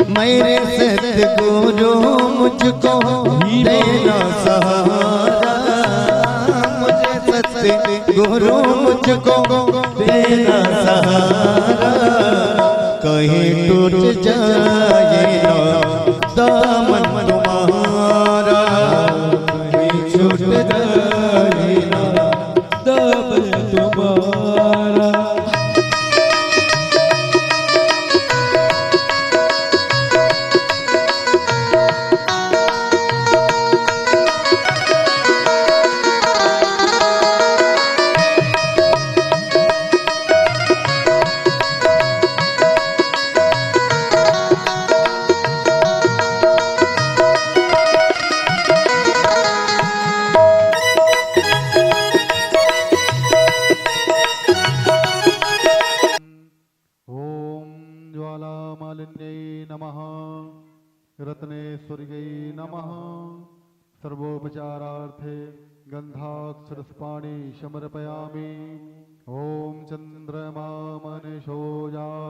मेरे सतगुरु मुझको देना सहारा, मुझे सतगुरु मुझको देना सहारा, कहीं टूट जाए ना दामन तुम्हारा, कहीं छूट जाए ना दामन तुम्हारा। रत्नेश्वर्यै नमः। सर्वोपचारार्थे गन्धाक्षरस्पाणि समर्पयामि। ॐ चन्द्रमा मनसोजाश्चक्षोः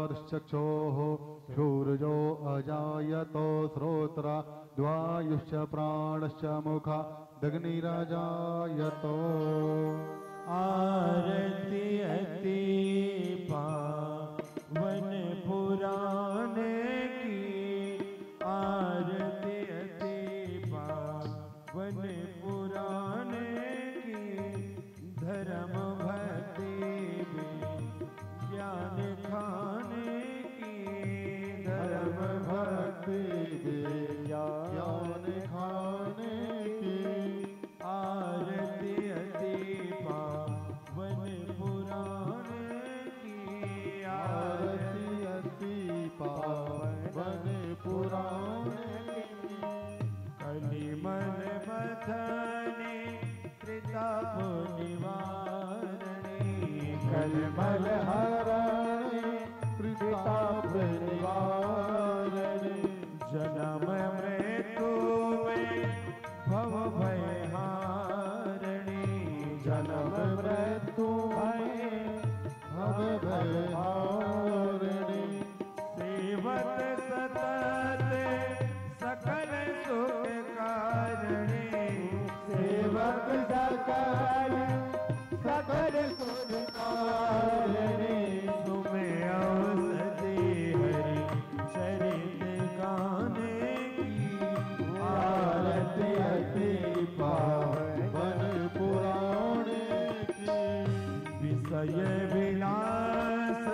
सूर्यो अजायतो श्रोत्रा द्वायुश्च प्राणश्च मुखा दग्निराजायतो। आरती अति पावन पुराणे की, आरती अति पावन पुराणे की, धर्म भक्ति ज्ञान खाने की, धर्म भक्ति ज्ञान खाने की। आरती अति पावन पुराणे की, आरती अति पावन पुराणे की। कलिमल मथने त्रिताप निवारणे, कलिमल हरणे त्रिताप निवारणे। जन्म मृत्यु में भव भय हारणे, जन्म मृत्यु में भव भय हारणे। सेवक सतत सकल सुख कारणे, सेवक सकल सुख कारणे। सुमे औषधि हरि चरित गाने की, आरती अति पावन पुराणे की। विषय विलास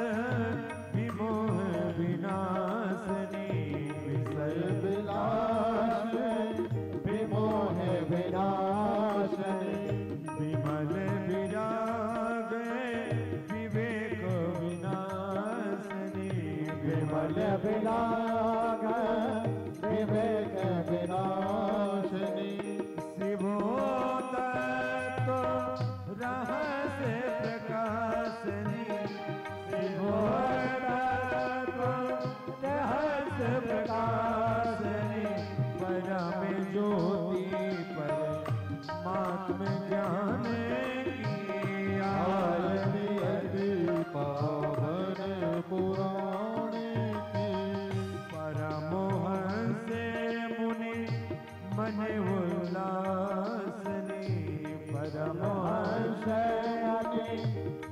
विमोह विनाशनी, विषय विलास विमोह विनाशनी। विमल विराग विवेक विनाशनी, विमल विराग विवेक विनाशनी। शिवोतत्व रहस्य प्रकाशनी, शिवोतत्व रहस्य प्रकाशनी। परम ज्योति परमात्म ज्ञान की, आरती अति पावन पुराणे की। परमहंस मुनि मन उल्लासनी, परमहंस मुनि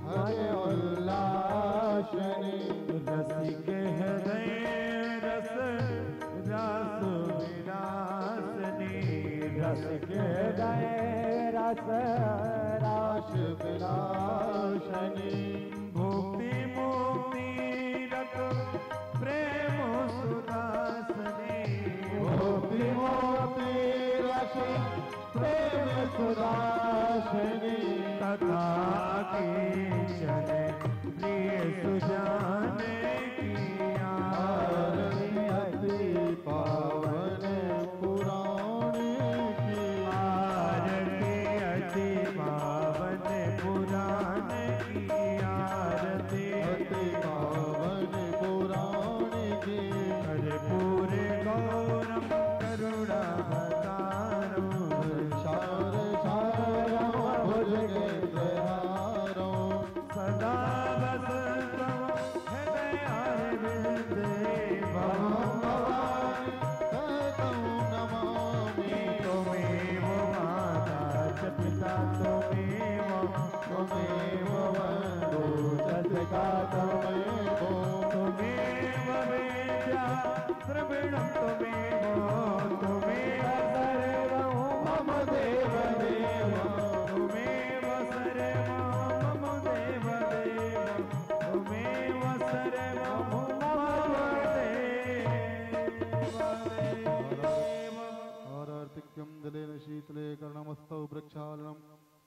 मन उल्लासनी। रसिक हृदय रस रास विलासनी, रसिक हृदय रस रास विलासनी। भुक्ति मुक्ति रत प्रेम सुदासनी, भुक्ति मुक्ति रस प्रेम सुदासनी। तथा किंचन प्रिय सुजाने की, आरती अति पावन पुराणे की, आरती अति पावन पुराणे की, आरती अति पावन पुराणे की। कर्पूर गौरम करुणावतारम, सार सारम भुजगेन्द्रहारम। सदा वसंतम हृदयारविंदे, भवं भवामि शीतले कर्णमस्तौ प्रक्षालनम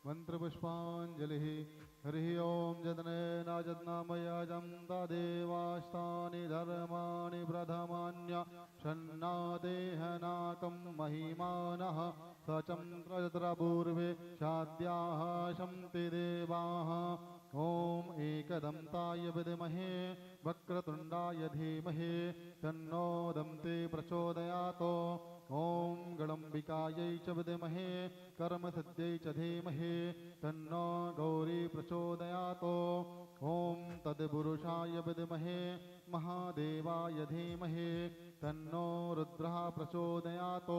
मंत्रपुष्पांजलिः हरिः ओम जदनेनाजन्नामयाजं तदेवास्तानि धर्माणि प्रथमान्य षण्णादेहनाकं महिमानः सचन्द्रजत्रपूर्वे शाद्याः शन्ति देवाः ओम एकदन्ताय विद्महे वक्रतुण्डाय धीमहि तन्नो दन्ते प्रचोदयात् ओम गणम्बिकायै च विद्महे कर्मसिद्ध्यै च धीमहि तन्नो गौरी प्रचोदयात् ओम तत्पुरुषाय विद्महे महादेवाय धीमहि तन्नो रुद्रः प्रचोदयात्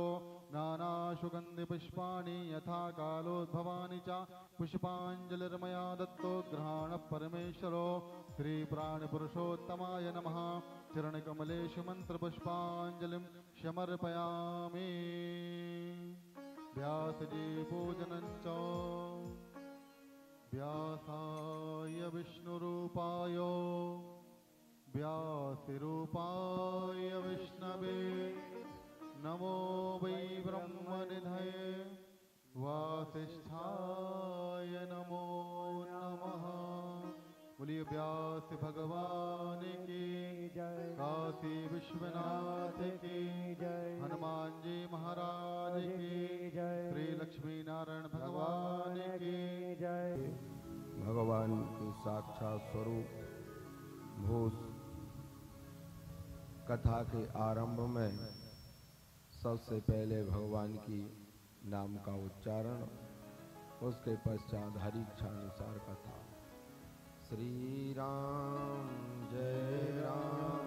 नानासुगन्धिपुष्पाणि यथा कालोद्भवानि च पुष्पाञ्जलिर्मया दत्तो ग्रहाण परमेश्वरो श्रीप्राणपुरुषोत्तमाय नमः चरणकमलेषु मन्त्रपुष्पाञ्जलिं समर्पयामि व्यासजी पूजनं च व्यासाय विष्णुरूपाय व्यासरूपाय विष्णवे नमो वै ब्रह्मनिधये वासिष्ठाय नमो नमः। बोलिए व्यास भगवान की जय, काशी विश्वनाथ की जय, हनुमान जी महाराज की जय, श्री लक्ष्मी नारायण भगवान की जय। भगवान के साक्षात स्वरूप भूष कथा के आरंभ में सबसे पहले भगवान की नाम का उच्चारण, उसके पश्चात हरि इच्छा अनुसार कथा। श्री राम जय राम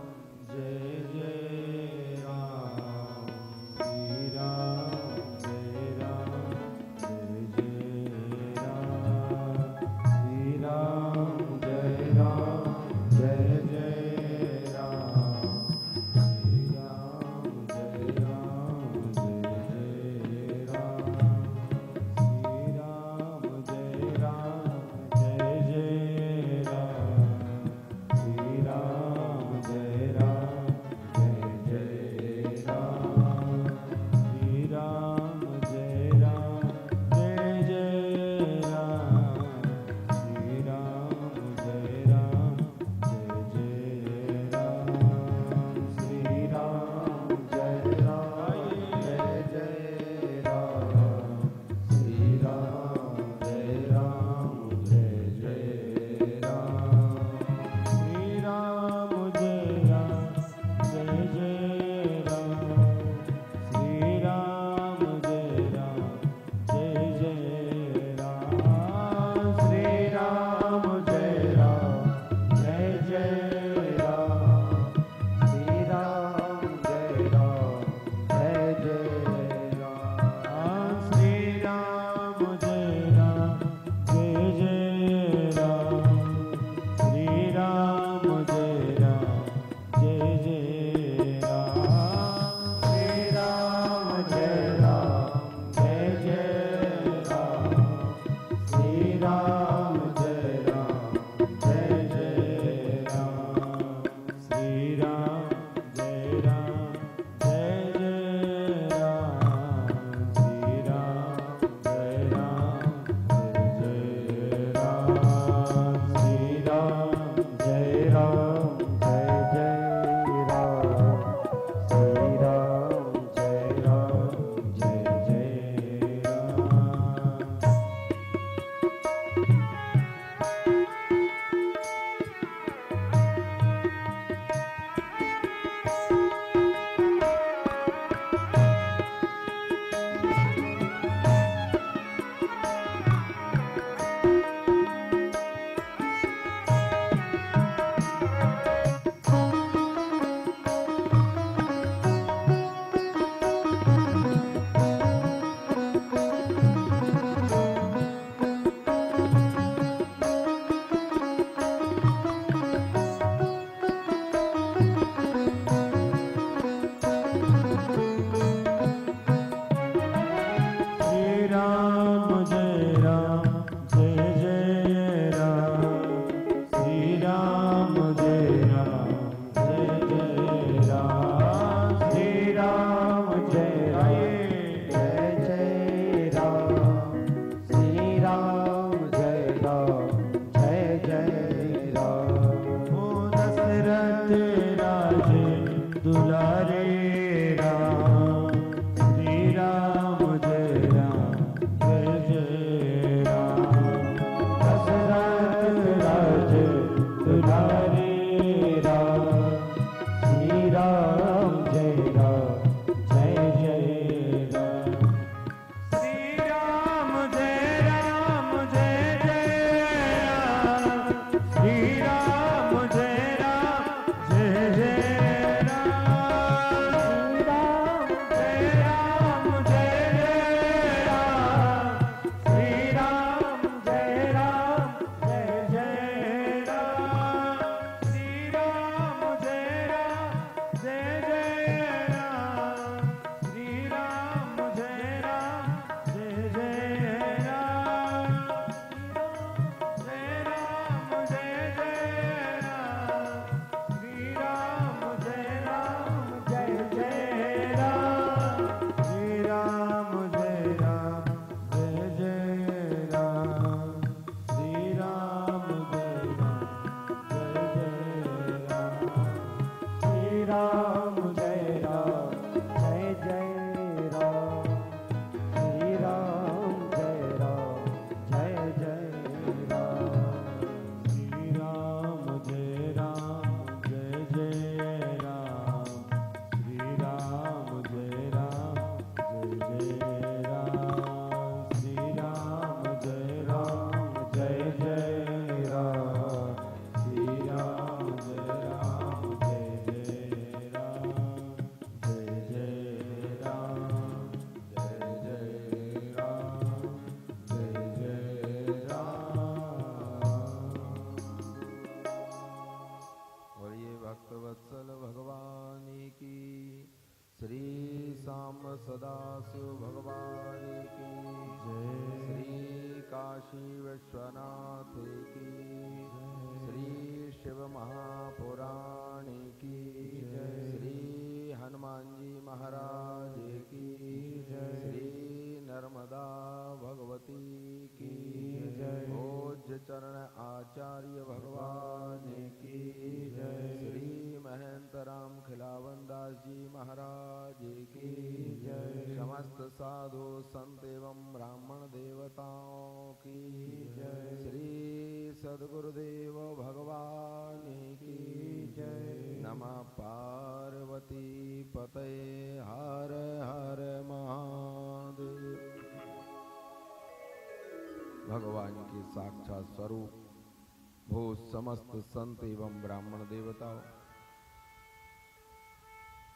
जय जय राम, श्री राम जय राम जय जय राम, श्री राम जय राम जय जय राम, श्री राम जय राम जय जय राम, श्री राम जय राम जय जय श्री राम जय राम जय जय राम, श्री राम जय राम जय जय राम, श्री राम जय राम जय जय राम, श्री राम जय राम जय जय राम, श्री राम जय राम जय जय राम, श्री राम जय राम जय जय राम, श्री राम जय राम जय जय राम, श्री राम जय राम जय जय राम, श्री राम जय राम जय जय राम, श्री राम जय राम जय जय राम, श्री राम जय राम जय जय राम, राम, श्री राम जय राम, दशरथ राज दुलारे राम, श्री राम जय राम, जय जय राम, श्री राम जय राम, जय जय राम, श्री राम जय राम, जय जय सदाशिव भगवान की जय, श्री काशी विश्वनाथ की श्री शिव महापुराण की जय, श्री हनुमान जी महाराज की जय, श्री नर्मदा भगवती की जय, भोज चरण आचार्य भगवान की जय, श्री महंत राम खिलावन दास जी महाराज की जय, समस्त साधु संत एवं ब्राह्मण देवताओं की जय, श्री सद्गुरुदेव भगवान की जय, नमः पार्वती पतये हर हर महादेव। भगवान के साक्षात स्वरूप भो समस्त संत एवं ब्राह्मण देवताओं,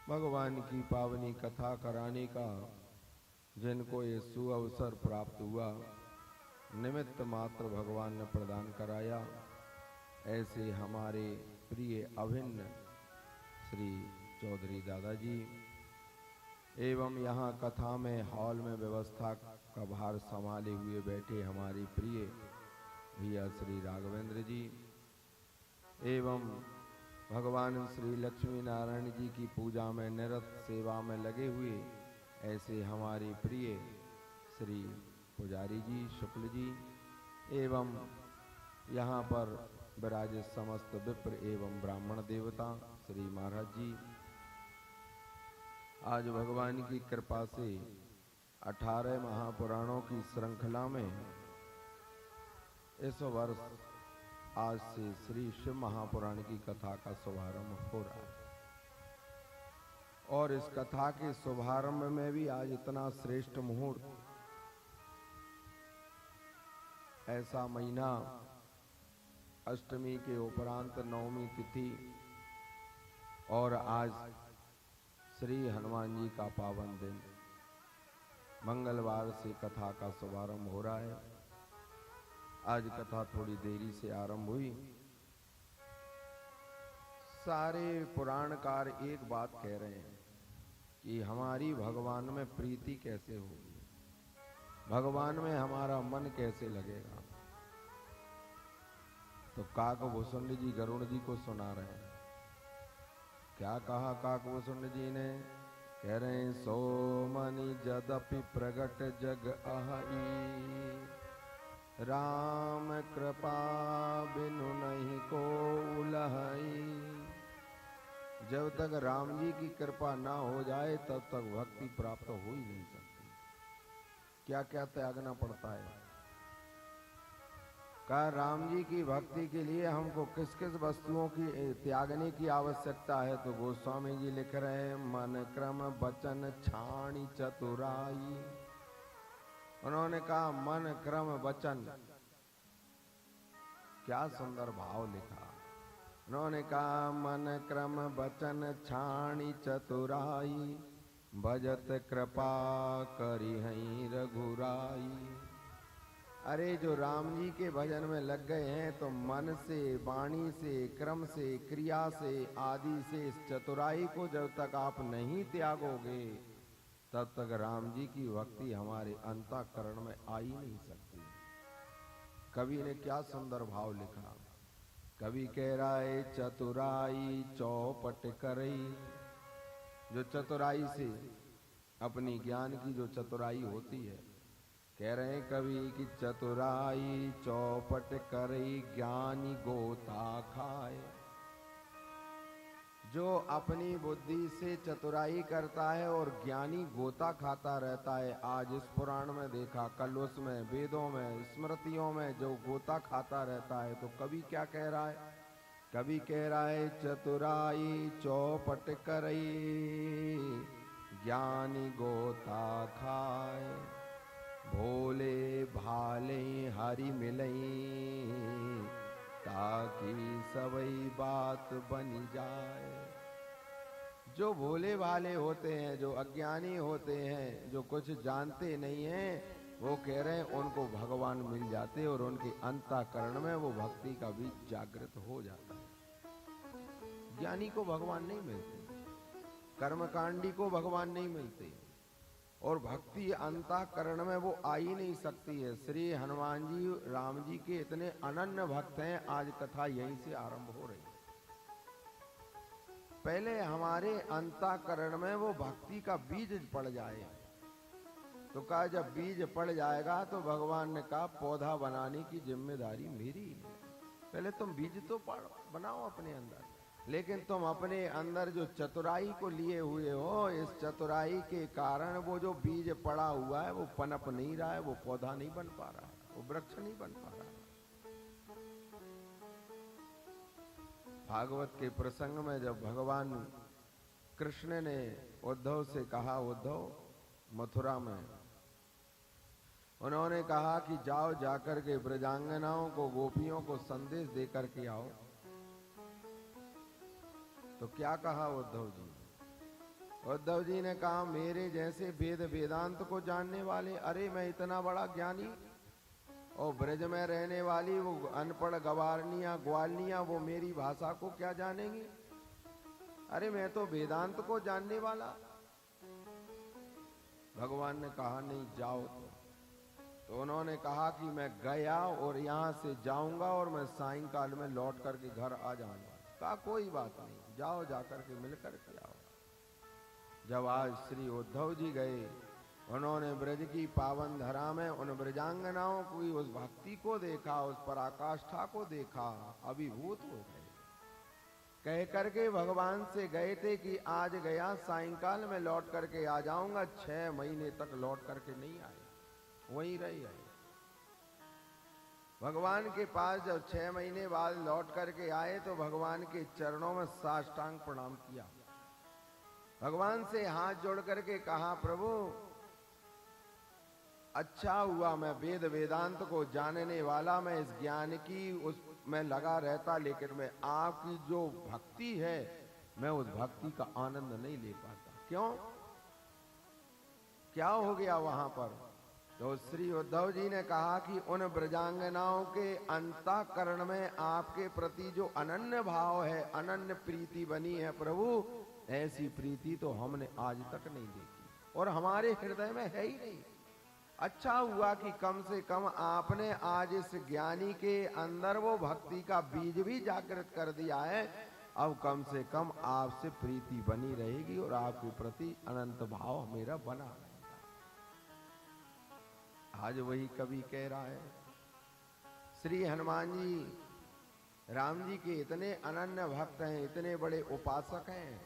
भगवान की पावनी कथा कराने का जिनको ये सुअवसर प्राप्त हुआ, निमित्त मात्र भगवान ने प्रदान कराया, ऐसे हमारे प्रिय अभिन्न श्री चौधरी दादाजी एवं यहाँ कथा में हॉल में व्यवस्था का भार संभाले हुए बैठे हमारी प्रिय भैया श्री राघवेंद्र जी एवं भगवान श्री लक्ष्मी नारायण जी की पूजा में निरत सेवा में लगे हुए ऐसे हमारे प्रिय श्री पुजारी जी शुक्ल जी एवं यहाँ पर विराजित समस्त विप्र एवं ब्राह्मण देवता श्री महाराज जी, आज भगवान की कृपा से 18 महापुराणों की श्रृंखला में इस वर्ष आज से श्री शिव महापुराण की कथा का शुभारंभ हो रहा है और इस कथा के शुभारंभ में भी आज इतना श्रेष्ठ मुहूर्त, ऐसा महीना, अष्टमी के उपरांत नवमी तिथि और आज श्री हनुमान जी का पावन दिन मंगलवार से कथा का शुभारंभ हो रहा है। आज कथा थोड़ी देरी से आरंभ हुई। सारे पुराणकार एक बात कह रहे हैं कि हमारी भगवान में प्रीति कैसे होगी, भगवान में हमारा मन कैसे लगेगा। तो काकभूषुंड जी गरुड़ जी को सुना रहे हैं। क्या कहा काकभूषुंड जी ने? कह रहे हैं, सो मनि जदपि प्रगट जग आही, राम कृपा बिनु नहीं को लहई, जब तक राम जी की कृपा ना हो जाए तब तक भक्ति प्राप्त हो ही नहीं सकती। क्या क्या त्यागना पड़ता है। कहा राम जी की भक्ति के लिए हमको किस किस वस्तुओं की त्यागने की आवश्यकता है। तो गोस्वामी जी लिख रहे हैं, मन क्रम वचन छाणी चतुराई। उन्होंने कहा मन क्रम वचन, क्या सुंदर भाव लिखा। उन्होंने कहा मन क्रम वचन छाणी चतुराई, भजत कृपा करी हई रघुराई। अरे जो राम जी के भजन में लग गए हैं तो मन से, वाणी से, क्रम से, क्रिया से, आदि से इस चतुराई को जब तक आप नहीं त्यागोगे तब तक राम जी की भक्ति हमारे अंतःकरण में आ ही नहीं सकती। कवि ने क्या सुंदर भाव लिखा। कवि कह रहा है चतुराई चौपट करई। जो चतुराई से अपनी ज्ञान की जो चतुराई होती है, कह रहे हैं कवि की चतुराई चौपट करई ज्ञानी गोता खाए। जो अपनी बुद्धि से चतुराई करता है और ज्ञानी गोता खाता रहता है। आज इस पुराण में देखा, कल उसमें, वेदों में, स्मृतियों में जो गोता खाता रहता है। तो कवि क्या कह रहा है। कवि कह रहा है चतुराई चौपट करई ज्ञानी गोता खाए, भोले भाले हरि मिलई ताकि सबई बात बनी जाए। जो भोले भाले होते हैं, जो अज्ञानी होते हैं, जो कुछ जानते नहीं हैं, वो कह रहे हैं उनको भगवान मिल जाते और उनके अंतःकरण में वो भक्ति का बीज जागृत हो जाता है। ज्ञानी को भगवान नहीं मिलते, कर्मकांडी को भगवान नहीं मिलते और भक्ति अंतःकरण में वो आ ही नहीं सकती है। श्री हनुमान जी राम जी के इतने अनन्य भक्त हैं। आज कथा यहीं से आरंभ हो रही है। पहले हमारे अंतःकरण में वो भक्ति का बीज पड़ जाए। तो कहा जब बीज पड़ जाएगा तो भगवान ने कहा पौधा बनाने की जिम्मेदारी मेरी है। पहले तुम बीज तो बनाओ अपने अंदर, लेकिन तुम अपने अंदर जो चतुराई को लिए हुए हो, इस चतुराई के कारण वो जो बीज पड़ा हुआ है वो पनप नहीं रहा है, वो पौधा नहीं बन पा रहा है, वो वृक्ष नहीं बन पा रहा है। भागवत के प्रसंग में जब भगवान कृष्ण ने उद्धव से कहा, उद्धव मथुरा में उन्होंने कहा कि जाओ जाकर के ब्रजांगनाओं को, गोपियों को संदेश देकर के आओ। तो क्या कहा उद्धव जी। उद्धव जी ने कहा मेरे जैसे वेद वेदांत को जानने वाले, अरे मैं इतना बड़ा ज्ञानी, और ब्रज में रहने वाली वो अनपढ़ गवारनियां ग्वालनियां वो मेरी भाषा को क्या जानेंगी। अरे मैं तो वेदांत को जानने वाला। भगवान ने कहा नहीं जाओ। तो उन्होंने कहा कि मैं गया और यहाँ से जाऊंगा और मैं सायंकाल में लौट करके घर आ जाऊंगा। कहा कोई बात नहीं, जाओ जाकर के मिलकर के आओ। जब आज श्री उद्धव जी गए, उन्होंने ब्रज की पावन धरा में उन ब्रजांगनाओं की उस भक्ति को देखा, उस पराकाष्ठा को देखा, अभिभूत हो गए। कह करके भगवान से गए थे कि आज गया, सायंकाल में लौट करके आ जाऊंगा। 6 महीने तक लौट करके नहीं आए, वहीं रही आए। भगवान के पास जब 6 महीने बाद लौट करके आए तो भगवान के चरणों में साष्टांग प्रणाम किया। भगवान से हाथ जोड़ करके कहा प्रभु अच्छा हुआ मैं वेद वेदांत को जानने वाला, मैं इस ज्ञान की उस में लगा रहता, लेकिन मैं आपकी जो भक्ति है मैं उस भक्ति का आनंद नहीं ले पाता। क्यों, क्या हो गया वहां पर। तो श्री उद्धव जी ने कहा कि उन ब्रजांगनाओं के अंतःकरण में आपके प्रति जो अनन्य भाव है, अनन्य प्रीति बनी है प्रभु, ऐसी प्रीति तो हमने आज तक नहीं देखी और हमारे हृदय में है ही नहीं। अच्छा हुआ कि कम से कम आपने आज इस ज्ञानी के अंदर वो भक्ति का बीज भी जागृत कर दिया है। अब कम से कम आपसे प्रीति बनी रहेगी और आपके प्रति अनंत भाव मेरा बना रहेगा। आज वही कवि कह रहा है, श्री हनुमान जी राम जी के इतने अनन्य भक्त हैं, इतने बड़े उपासक हैं।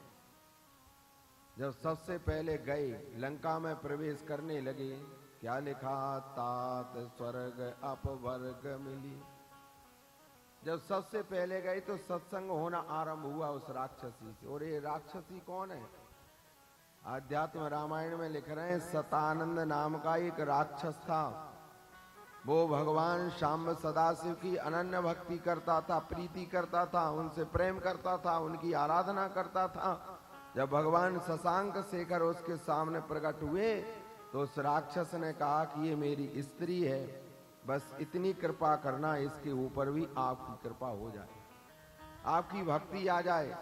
जब सबसे पहले गए लंका में प्रवेश करने लगे, क्या लिखा? तात स्वर्ग अपवर्ग मिली। जब सबसे पहले गए तो सत्संग होना आरंभ हुआ उस राक्षसी से। और ये राक्षसी कौन है? आध्यात्म रामायण में लिख रहे हैं, सतानंद नाम का एक राक्षस था। वो भगवान शाम्ब सदाशिव की अनन्य भक्ति करता था, प्रीति करता था, उनसे प्रेम करता था, उनकी आराधना करता था। जब भगवान शशांक शेखर उसके सामने प्रकट हुए तो उस राक्षस ने कहा कि ये मेरी स्त्री है, बस इतनी कृपा करना, इसके ऊपर भी आपकी कृपा हो जाए, आपकी भक्ति आ जाए।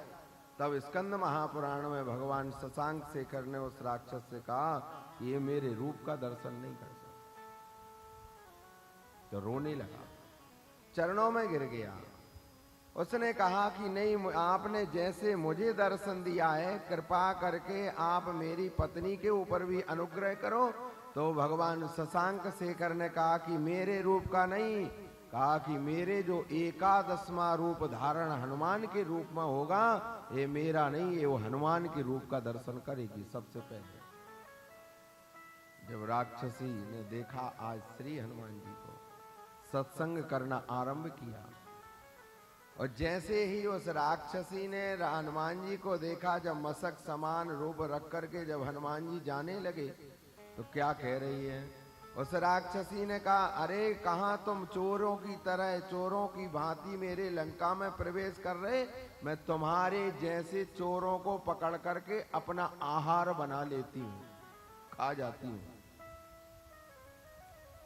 तब स्कंद महापुराण में भगवान शशांक शेखर ने उस राक्षस से कहा कि ये मेरे रूप का दर्शन नहीं कर सकता। तो रोने लगा, चरणों में गिर गया। उसने कहा कि नहीं, आपने जैसे मुझे दर्शन दिया है, कृपा करके आप मेरी पत्नी के ऊपर भी अनुग्रह करो। तो भगवान शशांक शेखर ने कहा कि मेरे रूप का नहीं, कहा कि मेरे जो 11वां रूप धारण हनुमान के रूप में होगा, ये मेरा नहीं, ये वो हनुमान के रूप का दर्शन करेगी। सबसे पहले जब राक्षसी ने देखा आज श्री हनुमान जी को, सत्संग करना आरंभ किया। और जैसे ही उस राक्षसी ने हनुमान जी को देखा, जब मशक समान रूप रख करके जब हनुमान जी जाने लगे, तो क्या कह रही है? उस राक्षसी ने कहा, अरे कहाँ तुम चोरों की तरह, चोरों की भांति मेरे लंका में प्रवेश कर रहे? मैं तुम्हारे जैसे चोरों को पकड़ करके अपना आहार बना लेती हूँ, खा जाती हूँ।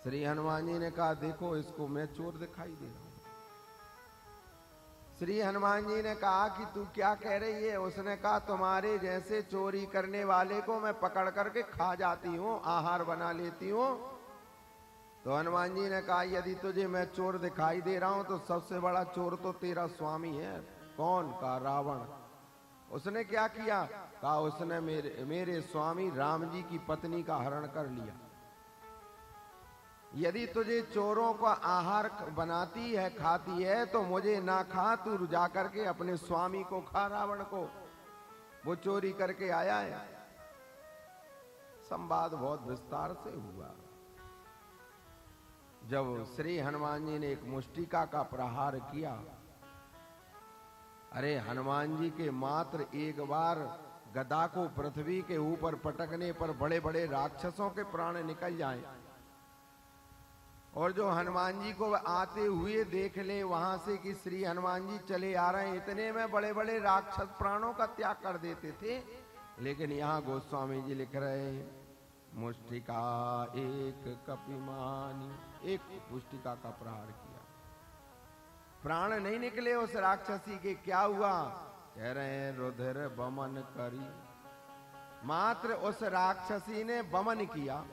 श्री हनुमान जी ने कहा, देखो इसको मैं चोर दिखाई दे रहा हूं। श्री हनुमान जी ने कहा कि तू क्या कह रही है? उसने कहा, तुम्हारे जैसे चोरी करने वाले को मैं पकड़ करके खा जाती हूँ, आहार बना लेती हूँ। तो हनुमान जी ने कहा, यदि तुझे मैं चोर दिखाई दे रहा हूं तो सबसे बड़ा चोर तो तेरा स्वामी है। कौन? का रावण। उसने क्या किया? कहा उसने मेरे स्वामी राम जी की पत्नी का हरण कर लिया। यदि तुझे चोरों का आहार बनाती है, खाती है, तो मुझे ना खा, तू जाकर के अपने स्वामी को खा, रावण को। वो चोरी करके आया है। संवाद बहुत विस्तार से हुआ। जब श्री हनुमान जी ने एक मुष्टिका का प्रहार किया, अरे हनुमान जी के मात्र एक बार गदा को पृथ्वी के ऊपर पटकने पर बड़े बड़े राक्षसों के प्राण निकल जाएं। और जो हनुमान जी को आते हुए देख ले वहां से कि श्री हनुमान जी चले आ रहे हैं, इतने में बड़े बड़े राक्षस प्राणों का त्याग कर देते थे। लेकिन यहाँ गोस्वामी जी लिख रहे हैं, मुष्टिका एक कपिमानी, एक मुष्टिका का प्रहार किया, प्राण नहीं निकले उस राक्षसी के। क्या हुआ? कह रहे हैं, रुधिर बमन करी। मात्र उस राक्षसी ने बमन किया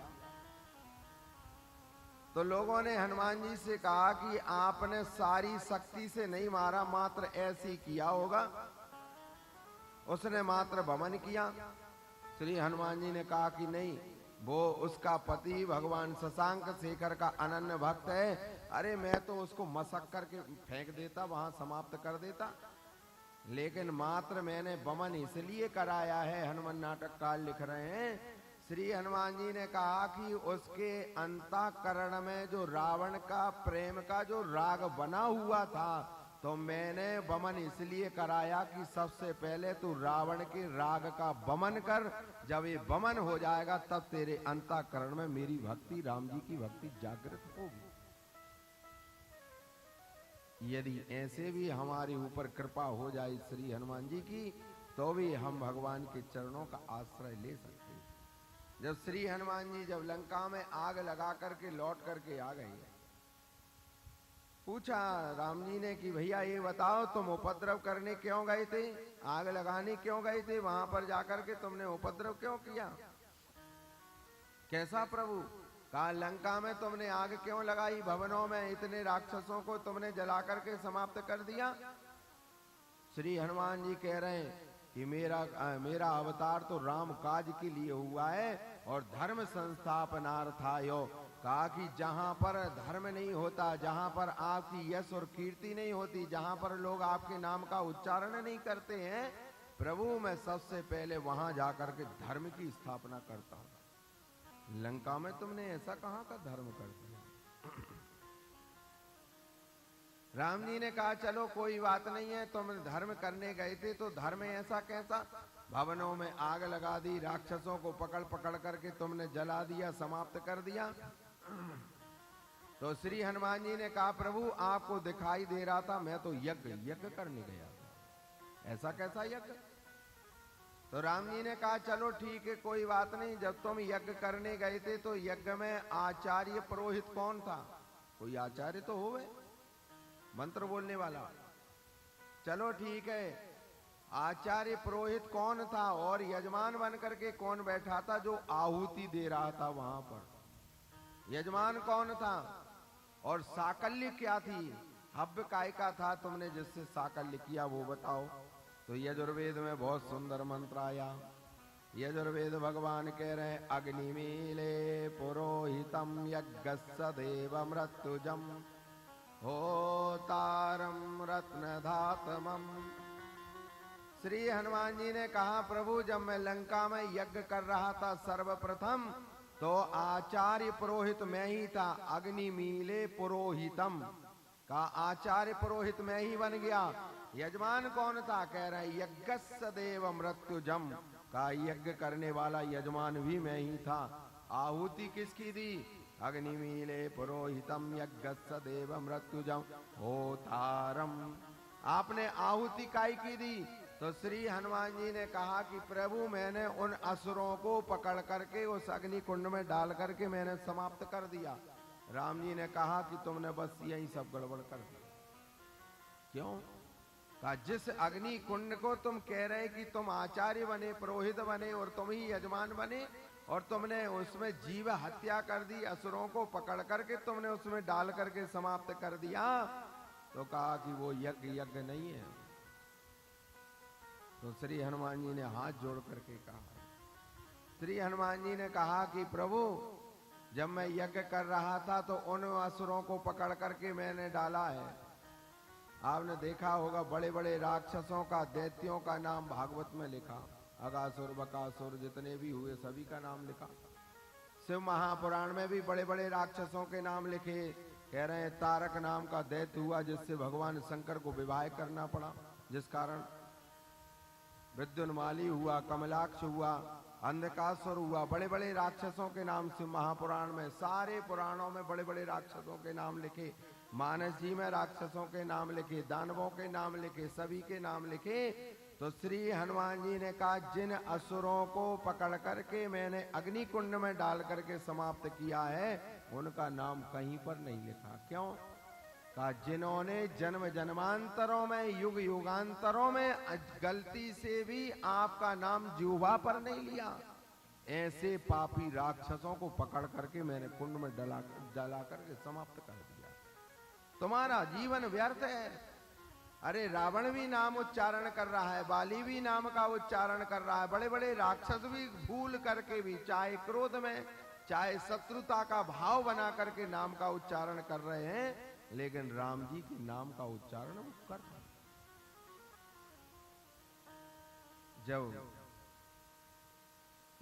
तो लोगों ने हनुमान जी से कहा कि आपने सारी शक्ति से नहीं मारा, मात्र ऐसे ही किया होगा। उसने मात्र बमन किया। श्री हनुमान जी ने कहा कि नहीं, वो उसका पति भगवान शशांक शेखर का अनन्य भक्त है। अरे मैं तो उसको मशक करके फेंक देता, वहां समाप्त कर देता, लेकिन मात्र मैंने बमन इसलिए कराया है। हनुमान नाटक काल लिख रहे हैं, श्री हनुमान जी ने कहा कि उसके अंतःकरण में जो रावण का प्रेम का जो राग बना हुआ था, तो मैंने बमन इसलिए कराया कि सबसे पहले तू रावण के राग का बमन कर। जब ये बमन हो जाएगा तब तेरे अंतःकरण में मेरी भक्ति, राम जी की भक्ति जागृत होगी। यदि ऐसे भी हमारे ऊपर कृपा हो जाए श्री हनुमान जी की, तो भी हम भगवान के चरणों का आश्रय ले सकते हैं। जब श्री हनुमान जी जब लंका में आग लगा करके लौट करके आ गए, पूछा राम जी ने कि भैया ये बताओ, तुम उपद्रव करने क्यों गए थे? आग लगाने क्यों गए थे? वहां पर जाकर के तुमने उपद्रव क्यों किया? कैसा प्रभु? कहा लंका में तुमने आग क्यों लगाई? भवनों में इतने राक्षसों को तुमने जला करके समाप्त कर दिया। श्री हनुमान जी कह रहे हैं कि मेरा अवतार तो राम काज के लिए हुआ है और धर्म संस्थापनार्थायो। कहा कि जहां पर धर्म नहीं होता, जहां पर आपकी यश और कीर्ति नहीं होती, जहां पर लोग आपके नाम का उच्चारण नहीं करते हैं, प्रभु मैं सबसे पहले वहां जाकर के धर्म की स्थापना करता हूं। लंका में तुमने ऐसा कहां का धर्म कर दिया? राम जी ने कहा चलो कोई बात नहीं है, तुम धर्म करने गए थे तो धर्म ऐसा कैसा? भवनों में आग लगा दी, राक्षसों को पकड़ पकड़ करके तुमने जला दिया, समाप्त कर दिया। तो श्री हनुमान जी ने कहा प्रभु आपको दिखाई दे रहा था, मैं तो यज्ञ करने गया था। ऐसा कैसा यज्ञ? तो राम जी ने कहा चलो ठीक है कोई बात नहीं, जब तुम यज्ञ करने गए थे तो यज्ञ में आचार्य पुरोहित कौन था? कोई आचार्य तो होवे, मंत्र बोलने वाला। चलो ठीक है, आचार्य पुरोहित कौन था और यजमान बन करके कौन बैठा था जो आहुति दे रहा था वहां पर? यजमान कौन था और साकल्य क्या थी? हव्य काय का था तुमने जिससे साकल्य किया वो बताओ। तो यजुर्वेद में बहुत सुंदर मंत्र आया। यजुर्वेद भगवान कह रहे हैं अग्निमीले पुरोहितम यज्ञस्य देव मृत्युजम होतारम रत्नधातमम। श्री हनुमान जी ने कहा प्रभु जब मैं लंका में यज्ञ कर रहा था सर्वप्रथम तो आचार्य पुरोहित मैं ही था। अग्निमीले पुरोहितम का आचार्य पुरोहित मैं ही बन गया। यजमान कौन था? कह रहे यज्ञस्य देव मृत्युजम का यज्ञ करने वाला यजमान भी मैं ही था। आहुति किसकी दी? अग्निमीले पुरोहितम यज्ञस्य देव मृत्युजम होतारम। आपने आहुति काय की दी? तो श्री हनुमान जी ने कहा कि प्रभु मैंने उन असुरों को पकड़ करके उस अग्नि कुंड में डाल करके मैंने समाप्त कर दिया। राम जी ने कहा कि तुमने बस यही सब गड़बड़ कर दिया। क्यों? कहा जिस अग्नि कुंड को तुम कह रहे कि तुम आचार्य बने, पुरोहित बने और तुम ही यजमान बने और तुमने उसमें जीव हत्या कर दी, असुरों को पकड़ करके तुमने उसमें डाल करके समाप्त कर दिया। तो कहा कि वो यज्ञ नहीं है। तो श्री हनुमान जी ने हाथ जोड़ करके कहा, श्री हनुमान जी ने कहा कि प्रभु जब मैं यज्ञ कर रहा था तो उन असुरों को पकड़ करके मैंने डाला है। आपने देखा होगा बड़े बड़े राक्षसों का, दैत्यों का नाम भागवत में लिखा। अगासुर बकासुर जितने भी हुए सभी का नाम लिखा। शिव महापुराण में भी बड़े बड़े राक्षसों के नाम लिखे। कह रहे हैं तारक नाम का दैत्य हुआ जिससे भगवान शंकर को विवाह करना पड़ा, जिस कारण विद्युन्माली हुआ, कमलाक्ष हुआ, अंधकासुर हुआ। बड़े बड़े राक्षसों के नाम शिव महापुराण में, सारे पुराणों में बड़े बड़े राक्षसों के नाम लिखे। मानस जी में राक्षसों के नाम लिखे, दानवों के नाम लिखे, सभी के नाम लिखे। तो श्री हनुमान जी ने कहा जिन असुरों को पकड़ करके मैंने अग्नि कुंड में डाल करके समाप्त किया है उनका नाम कहीं पर नहीं लिखा। क्यों? कहा जिन्होंने जन्म जन्मांतरों में, युग युगांतरों में गलती से भी आपका नाम जिह्वा पर नहीं लिया, ऐसे पापी राक्षसों को पकड़ करके मैंने कुंड में डाला करके समाप्त कर दिया। तुम्हारा जीवन व्यर्थ है। अरे रावण भी नाम उच्चारण कर रहा है, बाली भी नाम का उच्चारण कर रहा है, बड़े बड़े राक्षस भी भूल करके भी, चाहे क्रोध में चाहे शत्रुता का भाव बना करके नाम का उच्चारण कर रहे हैं, लेकिन राम जी के नाम का उच्चारण वो कर रहे हैं। जब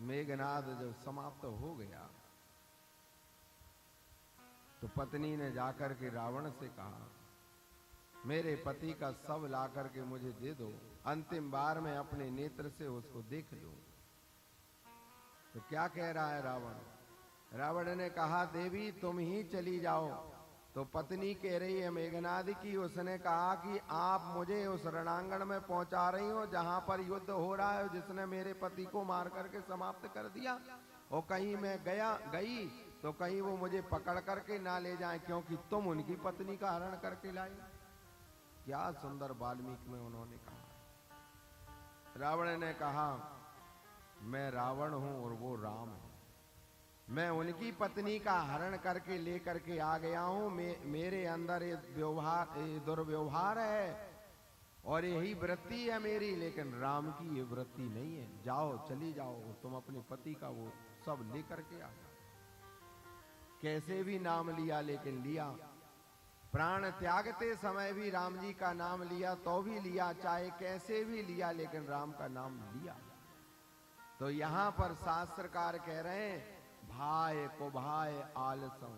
मेघनाद जब समाप्त हो गया तो पत्नी ने जाकर के रावण से कहा मेरे पति का शव ला करके मुझे दे दो, अंतिम बार मैं अपने नेत्र से उसको देख लूं। तो क्या कह रहा है रावण? रावण ने कहा देवी तुम ही चली जाओ। तो पत्नी कह रही है मेघनाद की, उसने कहा कि आप मुझे उस रणांगण में पहुंचा रही हो जहां पर युद्ध हो रहा है, जिसने मेरे पति को मार करके समाप्त कर दिया, और कहीं मैं गई तो कहीं वो मुझे पकड़ करके ना ले जाए, क्योंकि तुम उनकी पत्नी का हरण करके लाई। क्या सुंदर वाल्मीकि में उन्होंने कहा। रावण ने कहा मैं रावण हूं और वो राम है, मैं उनकी पत्नी का हरण करके लेकर के आ गया हूं। मेरे अंदर ये दुर्व्यवहार है, और यही वृत्ति है मेरी, लेकिन राम की ये वृत्ति नहीं है। जाओ, चली जाओ, तुम अपने पति का वो सब लेकर के आ जाओ। कैसे भी नाम लिया, लेकिन लिया। प्राण त्यागते समय भी राम जी का नाम लिया, तो भी लिया, चाहे कैसे भी लिया, लेकिन राम का नाम लिया। तो यहां पर शास्त्रकार कह रहे हैं, भाई को भाई आलसों,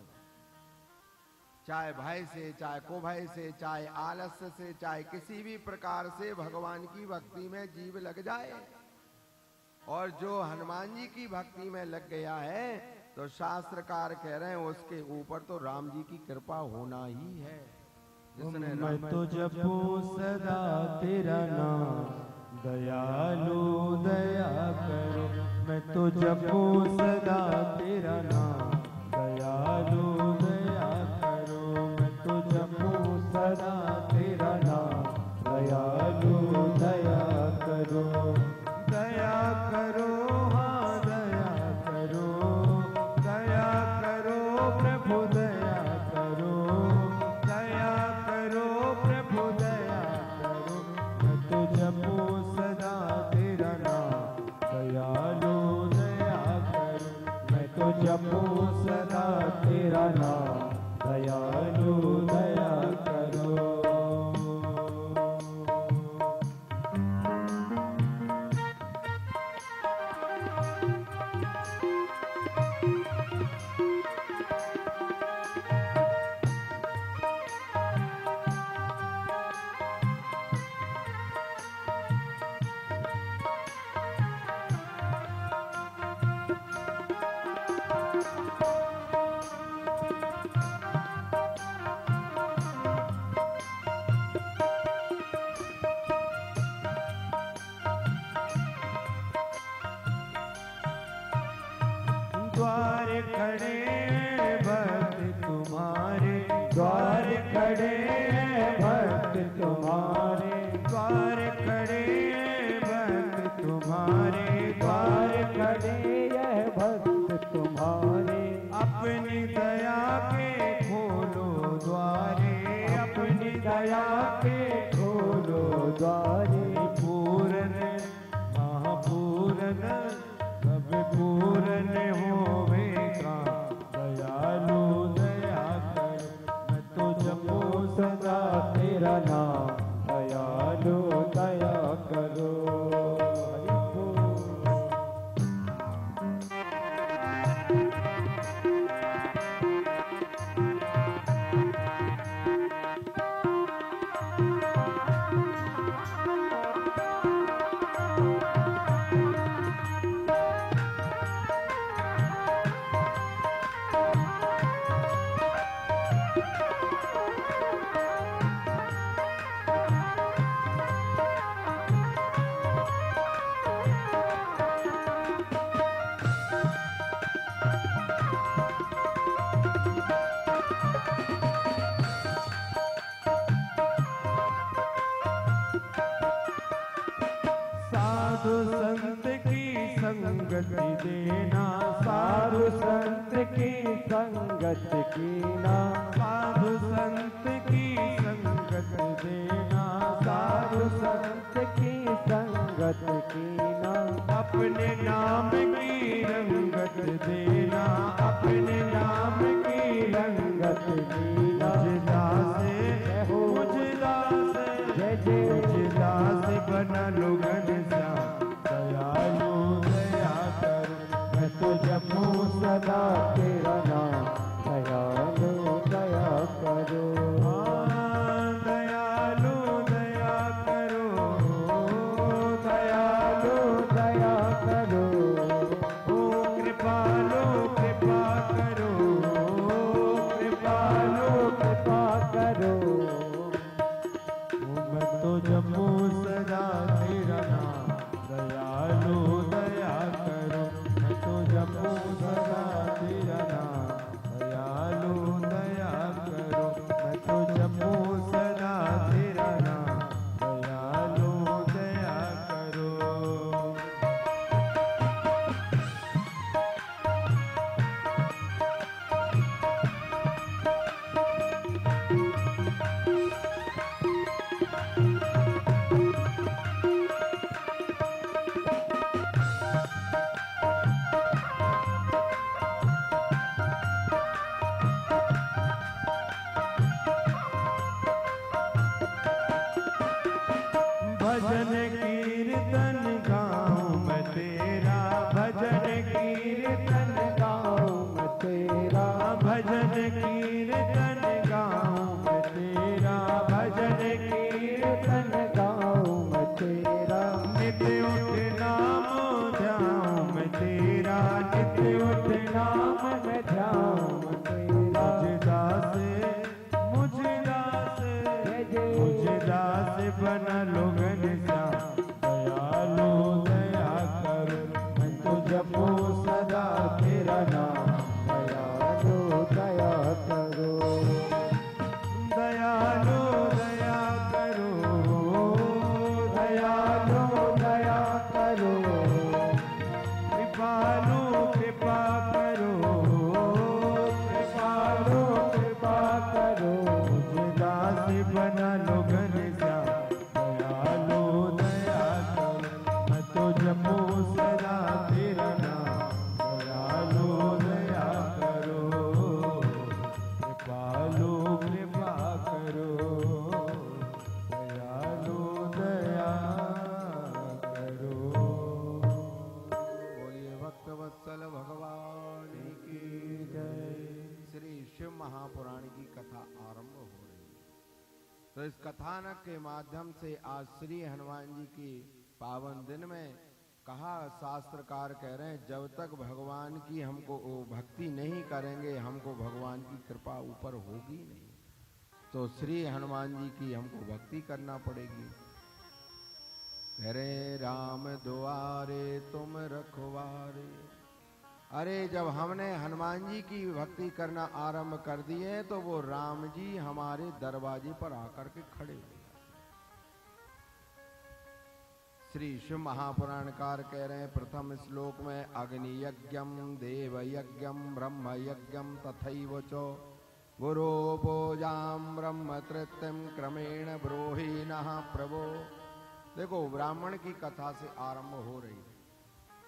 चाहे भय से, चाहे को भय से, चाहे आलस्य से, चाहे किसी भी प्रकार से भगवान की भक्ति में जीव लग जाए। और जो हनुमान जी की भक्ति में लग गया है, तो शास्त्रकार कह रहे हैं उसके ऊपर तो राम जी की कृपा होना ही है। जिसने मैं तो जपूं सदा तेरा नाम, दयालु दया करो। मैं तो जपूं सदा तेरा नाम, दयालु दया करो। मैं तो जपूं सदा तेरा नाम, दयालु दया करो। दया करो, हाँ दया करो, दया करो प्रभु दया करो, दया करो प्रभु दया करो। मैं तो जपूं सदा तेरा नाम, दयालु दया करो। मैं तो जपूं सदा तेरा नाम, दयालु दया करो। द्वार खड़े भक्त तुम्हारे, द्वार खड़े भक्त तुम्हारे, द्वार खड़े भक्त तुम्हारे, द्वार खड़े यह भक्त तुम्हारे। अपनी दया के खोलो द्वारे, अपनी दया के खोलो द्वारे। पूर्ण महापूर्ण सब पूर्ण होवेगा, दयालु दया कर। मैं तो जपूं सदा तेरा नाम, दयालु दया करो। साधु संत की संगति देना, साधु संत की संगत कीना, साधु संत की संगत देना, साधु संत की संगत कीना। अपने नाम की रंगत देना, अपने नाम की रंगत कीना। मुझदास जय जय मुझदास बना लो घनश्याम, दयालु दया करो। मैं तो जपूं सदा तेरा नाम, दयालु दया करो। दयालु दया करो, दयालु दया करो। ओ कृपालु कृपा करो, कृपालु कृपा करो। मैं तो जपूं सदा तेरा नाम, दयालु दया करो। मैं तो जपूं सदा तेरा नाम, भजन कीर्तन गाऊं मैं तेरा, भजन कीर्तन गाऊं मैं तेरा, भजन कीर्तन गाऊं मैं तेरा, भजन कीर्तन गाऊं मैं तेरा। नित्य उठ नाम ध्याऊं मैं तेरा, नित्य उठ नाम मैं ध्याऊं मैं तेरा। मुझ दास बना लोगन सा, दयालु दया करो, मैं तो जपो सदा तेरा नाम, दयालु दया करो, दयालु दया करो, दयालु दया करो, कृपालु कृपा करो, कृपालु कृपा करो। मुझ दास बना लोगन सा, दयालु दया करो, मैं तो जपो सदा तेरा नाम, दयालु दया करो, कृपालु कृपा करो, दयालु दया करो। बोलिए भक्तवत्सल भगवान की जय। श्री शिव महापुराण की कथा आरंभ हो रही है। तो इस कथानक के माध्यम से आज श्री हनुमान जी की पावन दिन में कहा, शास्त्रकार कह रहे हैं जब तक भगवान की हमको भक्ति नहीं करेंगे हमको भगवान की कृपा ऊपर होगी नहीं। तो श्री हनुमान जी की हमको भक्ति करना पड़ेगी। कह रहे राम दुआरे तुम रखवारे। अरे जब हमने हनुमान जी की भक्ति करना आरंभ कर दिए तो वो राम जी हमारे दरवाजे पर आकर के खड़े हो गए। श्री शिव महापुराणकार कह रहे हैं प्रथम श्लोक में अग्नि यज्ञम देव यज्ञम ब्रह्म यज्ञम तथैव च गुरो पूजाम ब्रह्म तृतीयम क्रमेण ब्रूहि नः प्रभो। देखो ब्राह्मण की कथा से आरंभ हो रही है।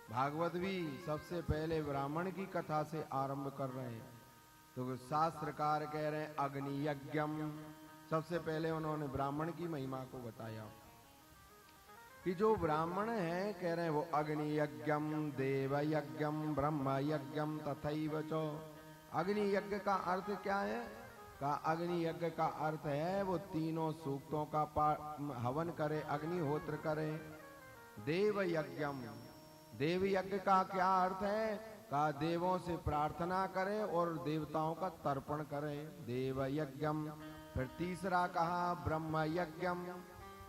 भागवत भी सबसे पहले ब्राह्मण की कथा से आरंभ कर रहे हैं। तो शास्त्रकार कह रहे हैं अग्नि यज्ञम, सबसे पहले उन्होंने ब्राह्मण की महिमा को बताया कि जो ब्राह्मण है कह रहे हैं वो अग्नि यज्ञम देव यज्ञम ब्रह्म यज्ञम तथैव च। अग्नि यज्ञ का अर्थ क्या है? का अग्नि यज्ञ का अर्थ है वो तीनों सूक्तों का हवन करे, अग्निहोत्र करे। देव यज्ञम, देव यज्ञ का क्या अर्थ है? का देवों से प्रार्थना करे और देवताओं का तर्पण करे, देव यज्ञम। फिर तीसरा कहा ब्रह्म यज्ञम।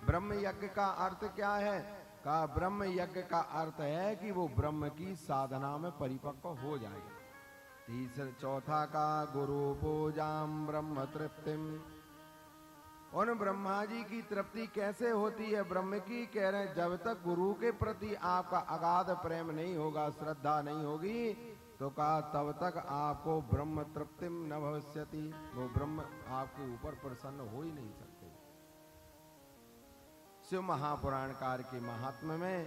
ब्रह्म यज्ञ का अर्थ क्या है? का ब्रह्म यज्ञ का अर्थ है कि वो ब्रह्म की साधना में परिपक्व हो जाएगा। तीसरा चौथा का गुरु पूजाम ब्रह्म तृप्तिम। उन ब्रह्मा जी की तृप्ति कैसे होती है ब्रह्म की? कह रहे हैं जब तक गुरु के प्रति आपका अगाध प्रेम नहीं होगा, श्रद्धा नहीं होगी, तो कहा तब तक आपको ब्रह्म तृप्तिम न भविष्यति। वो ब्रह्म आपके ऊपर प्रसन्न हो ही नहीं सकते। शिव महापुराणकार के महात्म्य में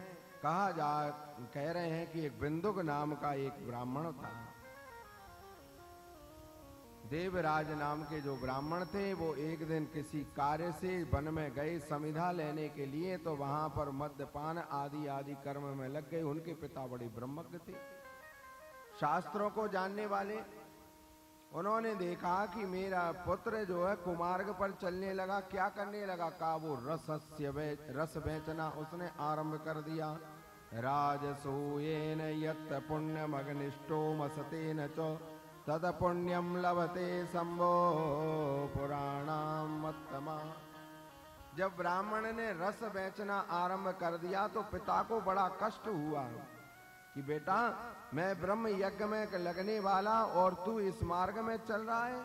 कह रहे हैं कि एक बिंदुक नाम का एक ब्राह्मण था। देवराज नाम के जो ब्राह्मण थे वो एक दिन किसी कार्य से वन में गए समिधा लेने के लिए। तो वहां पर मद्यपान आदि आदि कर्म में लग गए। उनके पिता बड़े ब्रह्मज्ञ थे, शास्त्रों को जानने वाले। उन्होंने देखा कि मेरा पुत्र जो है कुमार्ग पर चलने लगा। क्या करने लगा? का वो रस बेचना उसने आरंभ कर दिया। राजसूयेन यत् पुण्यम अग्निष्टो मसतेन च तद पुण्यम लभते संभो पुराणाम मत्तमा। जब ब्राह्मण ने रस बेचना आरंभ कर दिया तो पिता को बड़ा कष्ट हुआ कि बेटा मैं ब्रह्म यज्ञ में लगने वाला और तू इस मार्ग में चल रहा है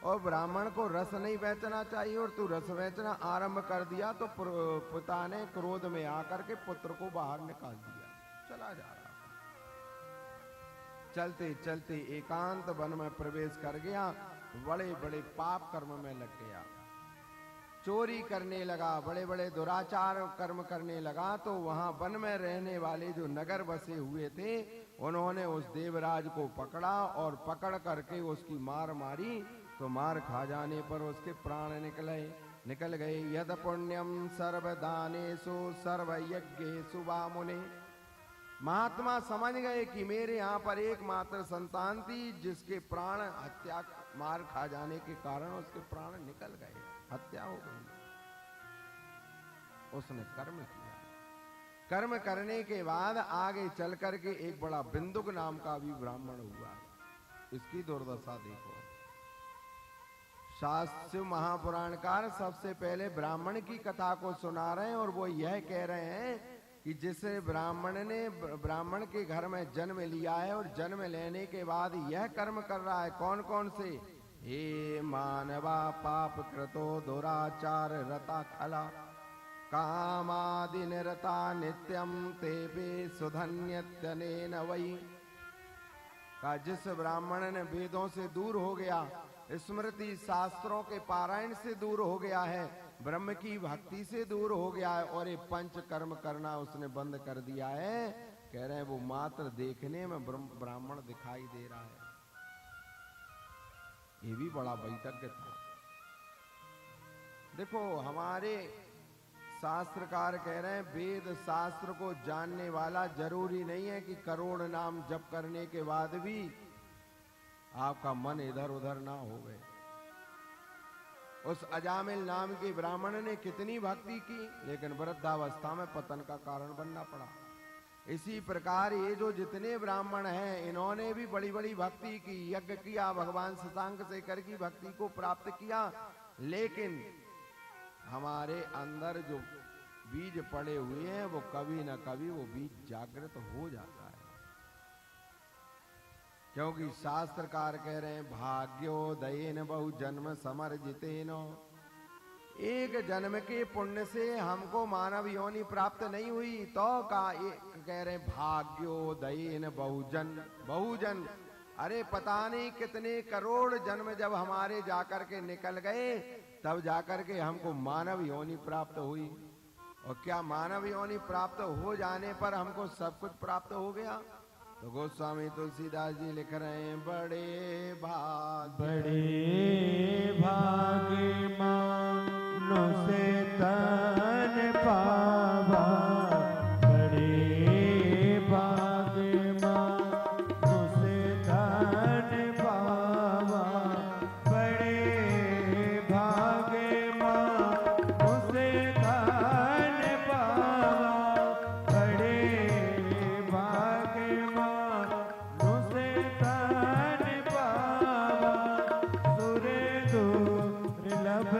और ब्राह्मण को रस नहीं बेचना चाहिए और तू रस बेचना आरंभ कर दिया। तो पिता ने क्रोध में आकर के पुत्र को बाहर निकाल दिया। चला जा रहा, चलते चलते एकांत वन में प्रवेश कर गया। बड़े बड़े पाप कर्म में लग गया, चोरी करने लगा, बड़े बड़े दुराचार कर्म करने लगा। तो वहां वन में रहने वाले जो नगर बसे हुए थे उन्होंने उस देवराज को पकड़ा और पकड़ करके उसकी मार मारी। तो मार खा जाने पर उसके प्राण निकले। निकल गए। यद पुण्यम सर्वदानेषु सर्वयज्ञेषु वा मुने। महात्मा समझ गए कि मेरे यहाँ पर एकमात्र संतान थी जिसके प्राण हत्या मार खा जाने के कारण उसके प्राण निकल गए, हत्या हो गई। उसने कर्म किया। कर्म करने के बाद आगे चल करके एक बड़ा बिंदुक नाम का भी ब्राह्मण हुआ। इसकी दुर्दशा देखो। शास्त्र महापुराणकार सबसे पहले ब्राह्मण की कथा को सुना रहे हैं और वो यह कह रहे हैं कि जिस ब्राह्मण ने ब्राह्मण के घर में जन्म लिया है और जन्म लेने के बाद यह कर्म कर रहा है। कौन कौन से? हे मानवा पाप कृतो दुराचार रता खला कामादि निरता नित्यम तेबे सुधन्यत्यनेन वही। का जिस ब्राह्मण ने वेदों से दूर हो गया, स्मृति शास्त्रों के पारायण से दूर हो गया है, ब्रह्म की भक्ति से दूर हो गया है और ये पंच कर्म करना उसने बंद कर दिया है, कह रहे हैं वो मात्र देखने में ब्राह्मण दिखाई दे रहा है। ये भी बड़ा वैतज्ञ था। देखो हमारे शास्त्रकार कह रहे हैं वेद शास्त्र को जानने वाला जरूरी नहीं है कि करोड़ नाम जप करने के बाद भी आपका मन इधर उधर ना हो गए। उस अजामिल नाम के ब्राह्मण ने कितनी भक्ति की, लेकिन वृद्धावस्था में पतन का कारण बनना पड़ा। इसी प्रकार ये जो जितने ब्राह्मण हैं इन्होंने भी बड़ी बड़ी भक्ति की, यज्ञ किया, भगवान शशांक शेखर की भक्ति को प्राप्त किया, लेकिन हमारे अंदर जो बीज पड़े हुए हैं वो कभी न कभी वो बीज जागृत हो जाता है। क्योंकि शास्त्रकार कह रहे हैं भाग्योदयेन बहु जन्म समर्जितेन। एक जन्म के पुण्य से हमको मानव योनि प्राप्त नहीं हुई तो कह रहे हैं भाग्योदयेन बहुजन। अरे पता नहीं कितने करोड़ जन्म जब हमारे जाकर के निकल गए तब जाकर के हमको मानव योनि प्राप्त हुई। और क्या मानव योनि प्राप्त हो जाने पर हमको सब कुछ प्राप्त हो गया? तो गोस्वामी तुलसीदास जी लिख रहे हैं बड़े भाग्य मानो से तन पावा। बड़े भाग्य मानो से तन पावा। बड़े भाग्य मानो से तन पावा। बड़े भाग्य मानो से तन पावा। सुरे दुर्लभ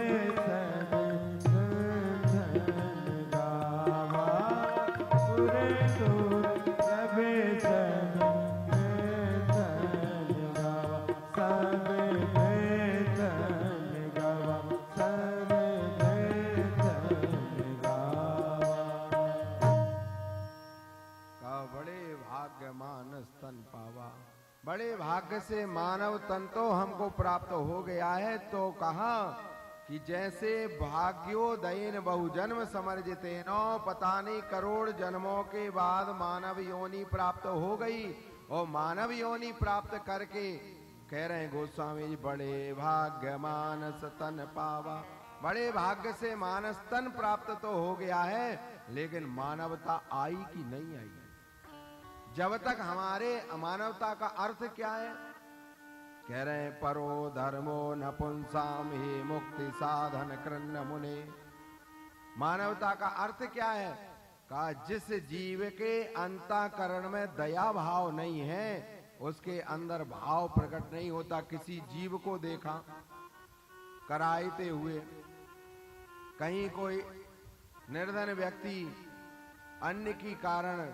बड़े भाग्य से मानव तन तो हमको प्राप्त हो गया है। तो कहा कि जैसे भाग्योदयेन बहुजन्म समर्जितेनो, पता नहीं करोड़ जन्मों के बाद मानव योनि प्राप्त हो गई और मानव योनि प्राप्त करके कह रहे हैं गोस्वामी जी बड़े भाग्य मानस तन पावा। बड़े भाग्य से मानस तन प्राप्त तो हो गया है, लेकिन मानवता आई कि नहीं आई? जब तक हमारे मानवता का अर्थ क्या है? कह रहे हैं परो धर्मो नपुंसाम ही मुक्ति साधन कृन्न मुने। मानवता का अर्थ क्या है? कहा जिस जीव के अंतःकरण में दया भाव नहीं है, उसके अंदर भाव प्रकट नहीं होता। किसी जीव को देखा कराहते हुए, कहीं कोई निर्धन व्यक्ति अन्न की कारण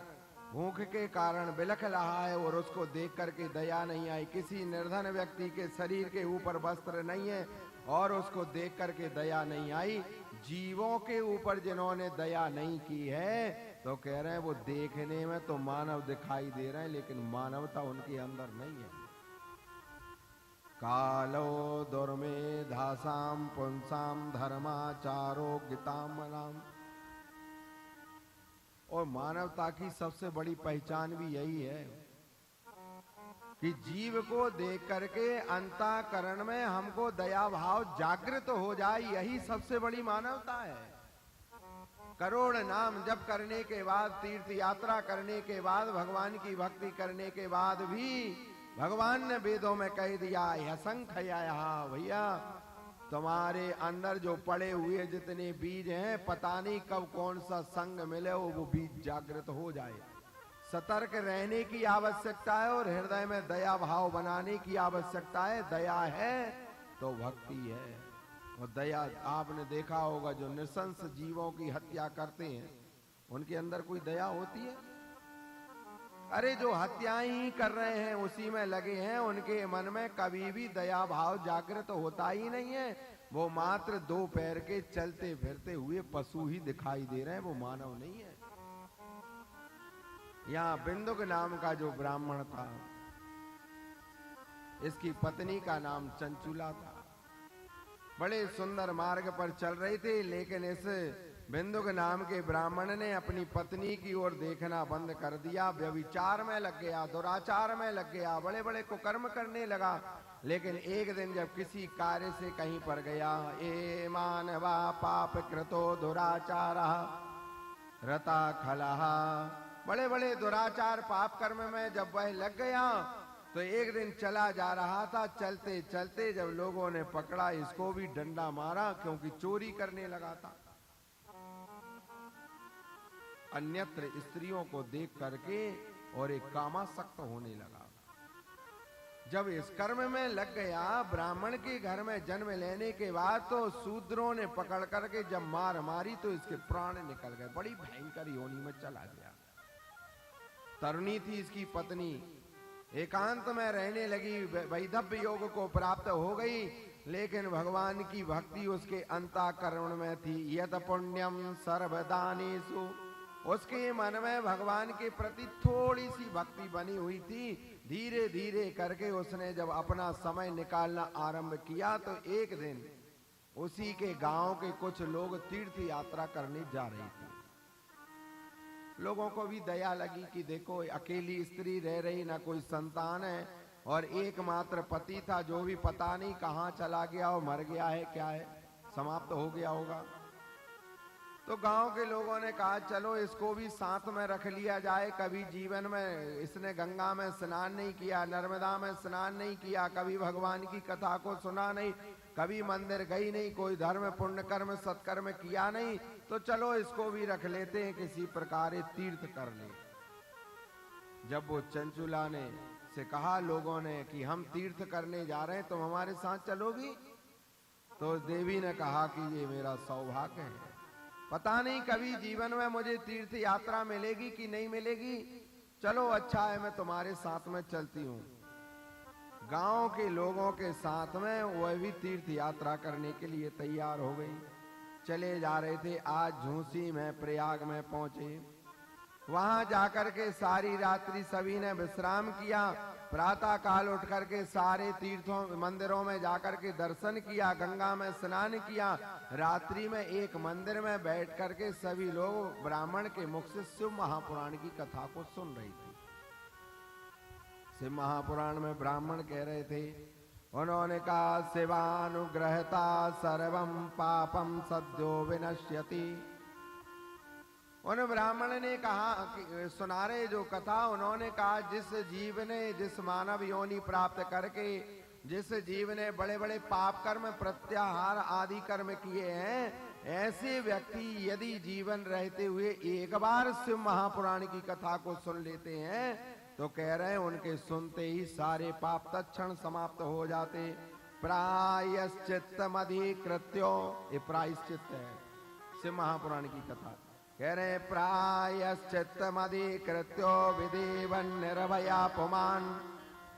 भूख के कारण बिलख रहा है और उसको देख करके दया नहीं आई। किसी निर्धन व्यक्ति के शरीर के ऊपर वस्त्र नहीं है और उसको देख करके दया नहीं आई। जीवों के ऊपर जिन्होंने दया नहीं की है तो कह रहे हैं वो देखने में तो मानव दिखाई दे रहे हैं, लेकिन मानवता उनके अंदर नहीं है। कालो दुर्मेधासाम पुंसाम धर्माचारो गीताम नाम। और मानवता की सबसे बड़ी पहचान भी यही है कि जीव को देख करके अंतःकरण में हमको दया भाव जागृत हो जाए, यही सबसे बड़ी मानवता है। करोड़ नाम जप करने के बाद, तीर्थ यात्रा करने के बाद, भगवान की भक्ति करने के बाद भी भगवान ने वेदों में कह दिया असंख्य भैया तुम्हारे अंदर जो पड़े हुए जितने बीज हैं, पता नहीं कब कौन सा संग मिले वो बीज जागृत हो जाए। सतर्क रहने की आवश्यकता है और हृदय में दया भाव बनाने की आवश्यकता है। दया है तो भक्ति है। और दया आपने देखा होगा, जो नृशंस जीवों की हत्या करते हैं उनके अंदर कोई दया होती है? अरे जो हत्याएं ही कर रहे हैं उसी में लगे हैं, उनके मन में कभी भी दया भाव जागृत होता ही नहीं है। वो मात्र दो पैर के चलते फिरते हुए पशु ही दिखाई दे रहे हैं, वो मानव नहीं है। यहाँ बिंदुक नाम का जो ब्राह्मण था, इसकी पत्नी का नाम चंचुला था। बड़े सुंदर मार्ग पर चल रही थी, लेकिन इस बिंदुक नाम के ब्राह्मण ने अपनी पत्नी की ओर देखना बंद कर दिया। व्यभिचार में लग गया, दुराचार में लग गया, बड़े बड़े कुकर्म करने लगा। लेकिन एक दिन जब किसी कार्य से कहीं पर गया, ए मानवा पाप कृतो दुराचार रता खलहा, बड़े बड़े दुराचार पाप कर्म में जब वह लग गया तो एक दिन चला जा रहा था, चलते चलते जब लोगों ने पकड़ा, इसको भी डंडा मारा, क्योंकि चोरी करने लगा था। अन्यत्र स्त्रियों को देख करके और एक कामासक्त होने लगा। जब इस कर्म में लग गया, ब्राह्मण के घर में जन्म लेने के बाद तो शूद्रों ने पकड़ करके जब मार मारी तो इसके प्राण निकल गए। बड़ी भयंकर योनि में चला गया। तरुणी थी इसकी पत्नी, एकांत में रहने लगी, वैधव्य योग को प्राप्त हो गई, लेकिन भगवान की भक्ति उसके अंतःकरण में थी। यत पुण्यम सर्वदानेषु, उसके मन में भगवान के प्रति थोड़ी सी भक्ति बनी हुई थी। धीरे धीरे करके उसने जब अपना समय निकालना आरंभ किया तो एक दिन उसी के गांव के कुछ लोग तीर्थ यात्रा करने जा रहे थे। लोगों को भी दया लगी कि देखो अकेली स्त्री रह रही, ना कोई संतान है, और एकमात्र पति था जो भी पता नहीं कहाँ चला गया और मर गया है, क्या है, समाप्त हो गया होगा। तो गांव के लोगों ने कहा चलो इसको भी साथ में रख लिया जाए। कभी जीवन में इसने गंगा में स्नान नहीं किया, नर्मदा में स्नान नहीं किया, कभी भगवान की कथा को सुना नहीं, कभी मंदिर गई नहीं, कोई धर्म पुण्य कर्म सत्कर्म किया नहीं, तो चलो इसको भी रख लेते हैं, किसी प्रकार तीर्थ कर ले। जब वो चंचुला ने से कहा लोगों ने कि हम तीर्थ करने जा रहे हैं, तुम हमारे साथ चलोगी? तो देवी ने कहा कि ये मेरा सौभाग्य है, पता नहीं कभी जीवन में मुझे तीर्थ यात्रा मिलेगी कि नहीं मिलेगी, चलो अच्छा है मैं तुम्हारे साथ में चलती हूँ। गांव के लोगों के साथ में वह भी तीर्थ यात्रा करने के लिए तैयार हो गई। चले जा रहे थे। आज झूसी में प्रयाग में पहुंचे। वहां जाकर के सारी रात्रि सभी ने विश्राम किया। प्रातः काल उठ करके सारे तीर्थों मंदिरों में जाकर के दर्शन किया, गंगा में स्नान किया। रात्रि में एक मंदिर में बैठ करके सभी लोग ब्राह्मण के मुख से शिव महापुराण की कथा को सुन रहे थे। शिव महापुराण में ब्राह्मण कह रहे थे, उन्होंने कहा शिवानुग्रहता सर्वं पापम सद्यो विनश्यति। उन ब्राह्मण ने कहा कि सुना रहे जो कथा, उन्होंने कहा जिस जीव ने, जिस मानव योनि प्राप्त करके जिस जीव ने बड़े बड़े पाप कर्म प्रत्याहार आदि कर्म किए हैं, ऐसे व्यक्ति यदि जीवन रहते हुए एक बार शिव महापुराण की कथा को सुन लेते हैं तो कह रहे हैं उनके सुनते ही सारे पाप तत्क्षण समाप्त हो जाते। प्रायश्चित्तमधिकृत्यो, ये प्रायश्चित्त है शिव महापुराण की कथा। कह रहे प्रायश्चित्तमधिकृत्यो विदेवन निर्भया पुमान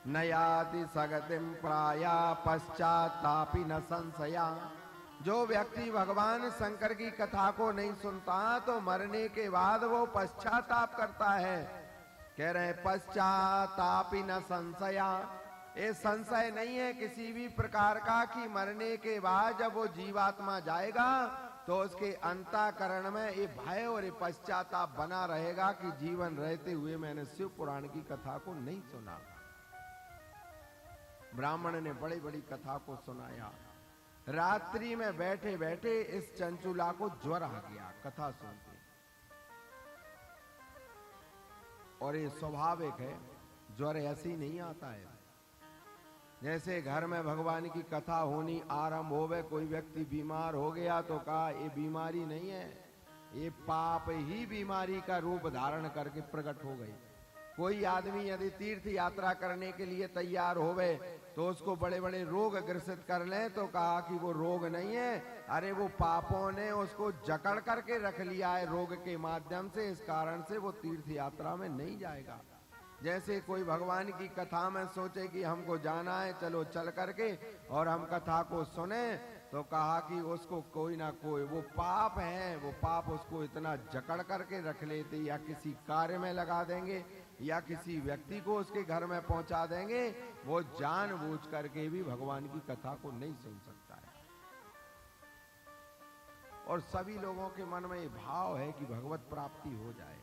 नयाति सगतिम प्राया पश्चातापि न संशया। जो व्यक्ति भगवान शंकर की कथा को नहीं सुनता तो मरने के बाद वो पश्चाताप करता है। कह रहे पश्चातापि न संशया, ये संशय नहीं है किसी भी प्रकार का कि मरने के बाद जब वो जीवात्मा जाएगा तो उसके अंतःकरण में ये भय और ये पश्चाताप बना रहेगा कि जीवन रहते हुए मैंने शिव पुराण की कथा को नहीं सुना। ब्राह्मण ने बड़ी बड़ी कथा को सुनाया। रात्रि में बैठे बैठे इस चंचुला को ज्वर आ गया कथा सुनते, और ये स्वाभाविक है, ज्वर ऐसे ही नहीं आता है। जैसे घर में भगवान की कथा होनी आरंभ होवे, कोई व्यक्ति बीमार हो गया तो कहा ये बीमारी नहीं है, ये पाप ही बीमारी का रूप धारण करके प्रकट हो गई। कोई आदमी यदि तीर्थ यात्रा करने के लिए तैयार होवे तो उसको बड़े बड़े रोग ग्रसित कर ले तो कहा कि वो रोग नहीं है, अरे वो पापों ने उसको जकड़ करके रख लिया है रोग के माध्यम से, इस कारण से वो तीर्थ यात्रा में नहीं जाएगा। जैसे कोई भगवान की कथा में सोचे कि हमको जाना है, चलो चल करके और हम कथा को सुने, तो कहा कि उसको कोई ना कोई वो पाप है, वो पाप उसको इतना जकड़ करके रख लेते, या किसी कार्य में लगा देंगे या किसी व्यक्ति को उसके घर में पहुंचा देंगे, वो जानबूझ करके भी भगवान की कथा को नहीं सुन सकता है। और सभी लोगों के मन में ये भाव है कि भगवत प्राप्ति हो जाए,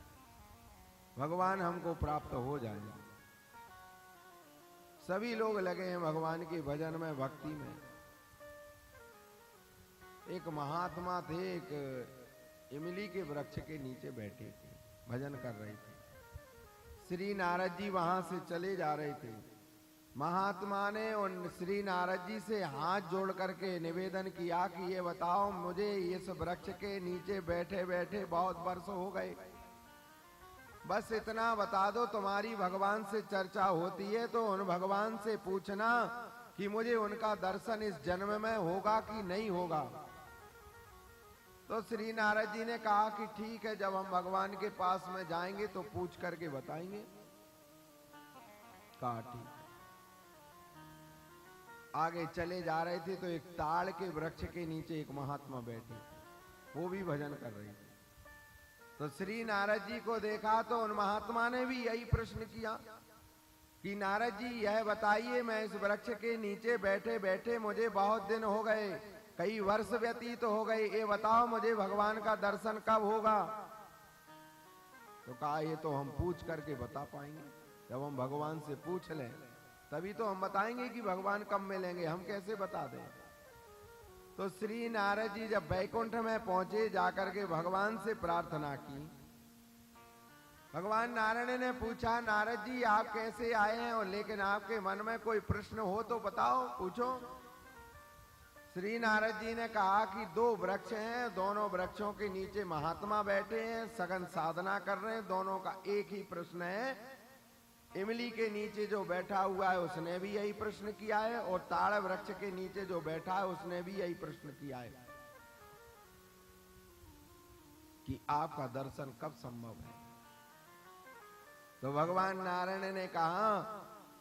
भगवान हमको प्राप्त हो जाए। सभी लोग लगे हैं भगवान के भजन में, भक्ति में। एक महात्मा थे, एक इमली के वृक्ष के नीचे बैठे थे, भजन कर रहे थे। श्री नारद जी वहां से चले जा रहे थे। महात्मा ने उन श्री नारद जी से हाथ जोड़ करके निवेदन किया कि ये बताओ, मुझे इस वृक्ष के नीचे बैठे बैठे बहुत वर्ष हो गए, बस इतना बता दो, तुम्हारी भगवान से चर्चा होती है तो उन भगवान से पूछना कि मुझे उनका दर्शन इस जन्म में होगा कि नहीं होगा। तो श्री नारद जी ने कहा कि ठीक है, जब हम भगवान के पास में जाएंगे तो पूछ करके बताएंगे। कहा ठीक। आगे चले जा रहे थे तो एक ताड़ के वृक्ष के नीचे एक महात्मा बैठे, वो भी भजन कर रहे थे। तो श्री नारद जी को देखा तो उन महात्मा ने भी यही प्रश्न किया कि नारद जी यह बताइए, मैं इस वृक्ष के नीचे बैठे बैठे मुझे बहुत दिन हो गए, कई वर्ष व्यतीत हो गए, ये बताओ मुझे भगवान का दर्शन कब होगा। तो कहा ये तो हम पूछ करके बता पाएंगे, जब हम भगवान से पूछ लें तभी तो हम बताएंगे कि भगवान कब मिलेंगे, हम कैसे बता दें। तो श्री नारद जी जब बैकुंठ में पहुंचे, जाकर के भगवान से प्रार्थना की। भगवान नारायण ने पूछा, नारद जी आप कैसे आए हैं, और लेकिन आपके मन में कोई प्रश्न हो तो बताओ, पूछो। श्री नारद जी ने कहा कि दो वृक्ष हैं, दोनों वृक्षों के नीचे महात्मा बैठे हैं, सघन साधना कर रहे हैं, दोनों का एक ही प्रश्न है। इमली के नीचे जो बैठा हुआ है उसने भी यही प्रश्न किया है, और ताड़ वृक्ष के नीचे जो बैठा है उसने भी यही प्रश्न किया है कि आपका दर्शन कब संभव है। तो भगवान नारायण ने कहा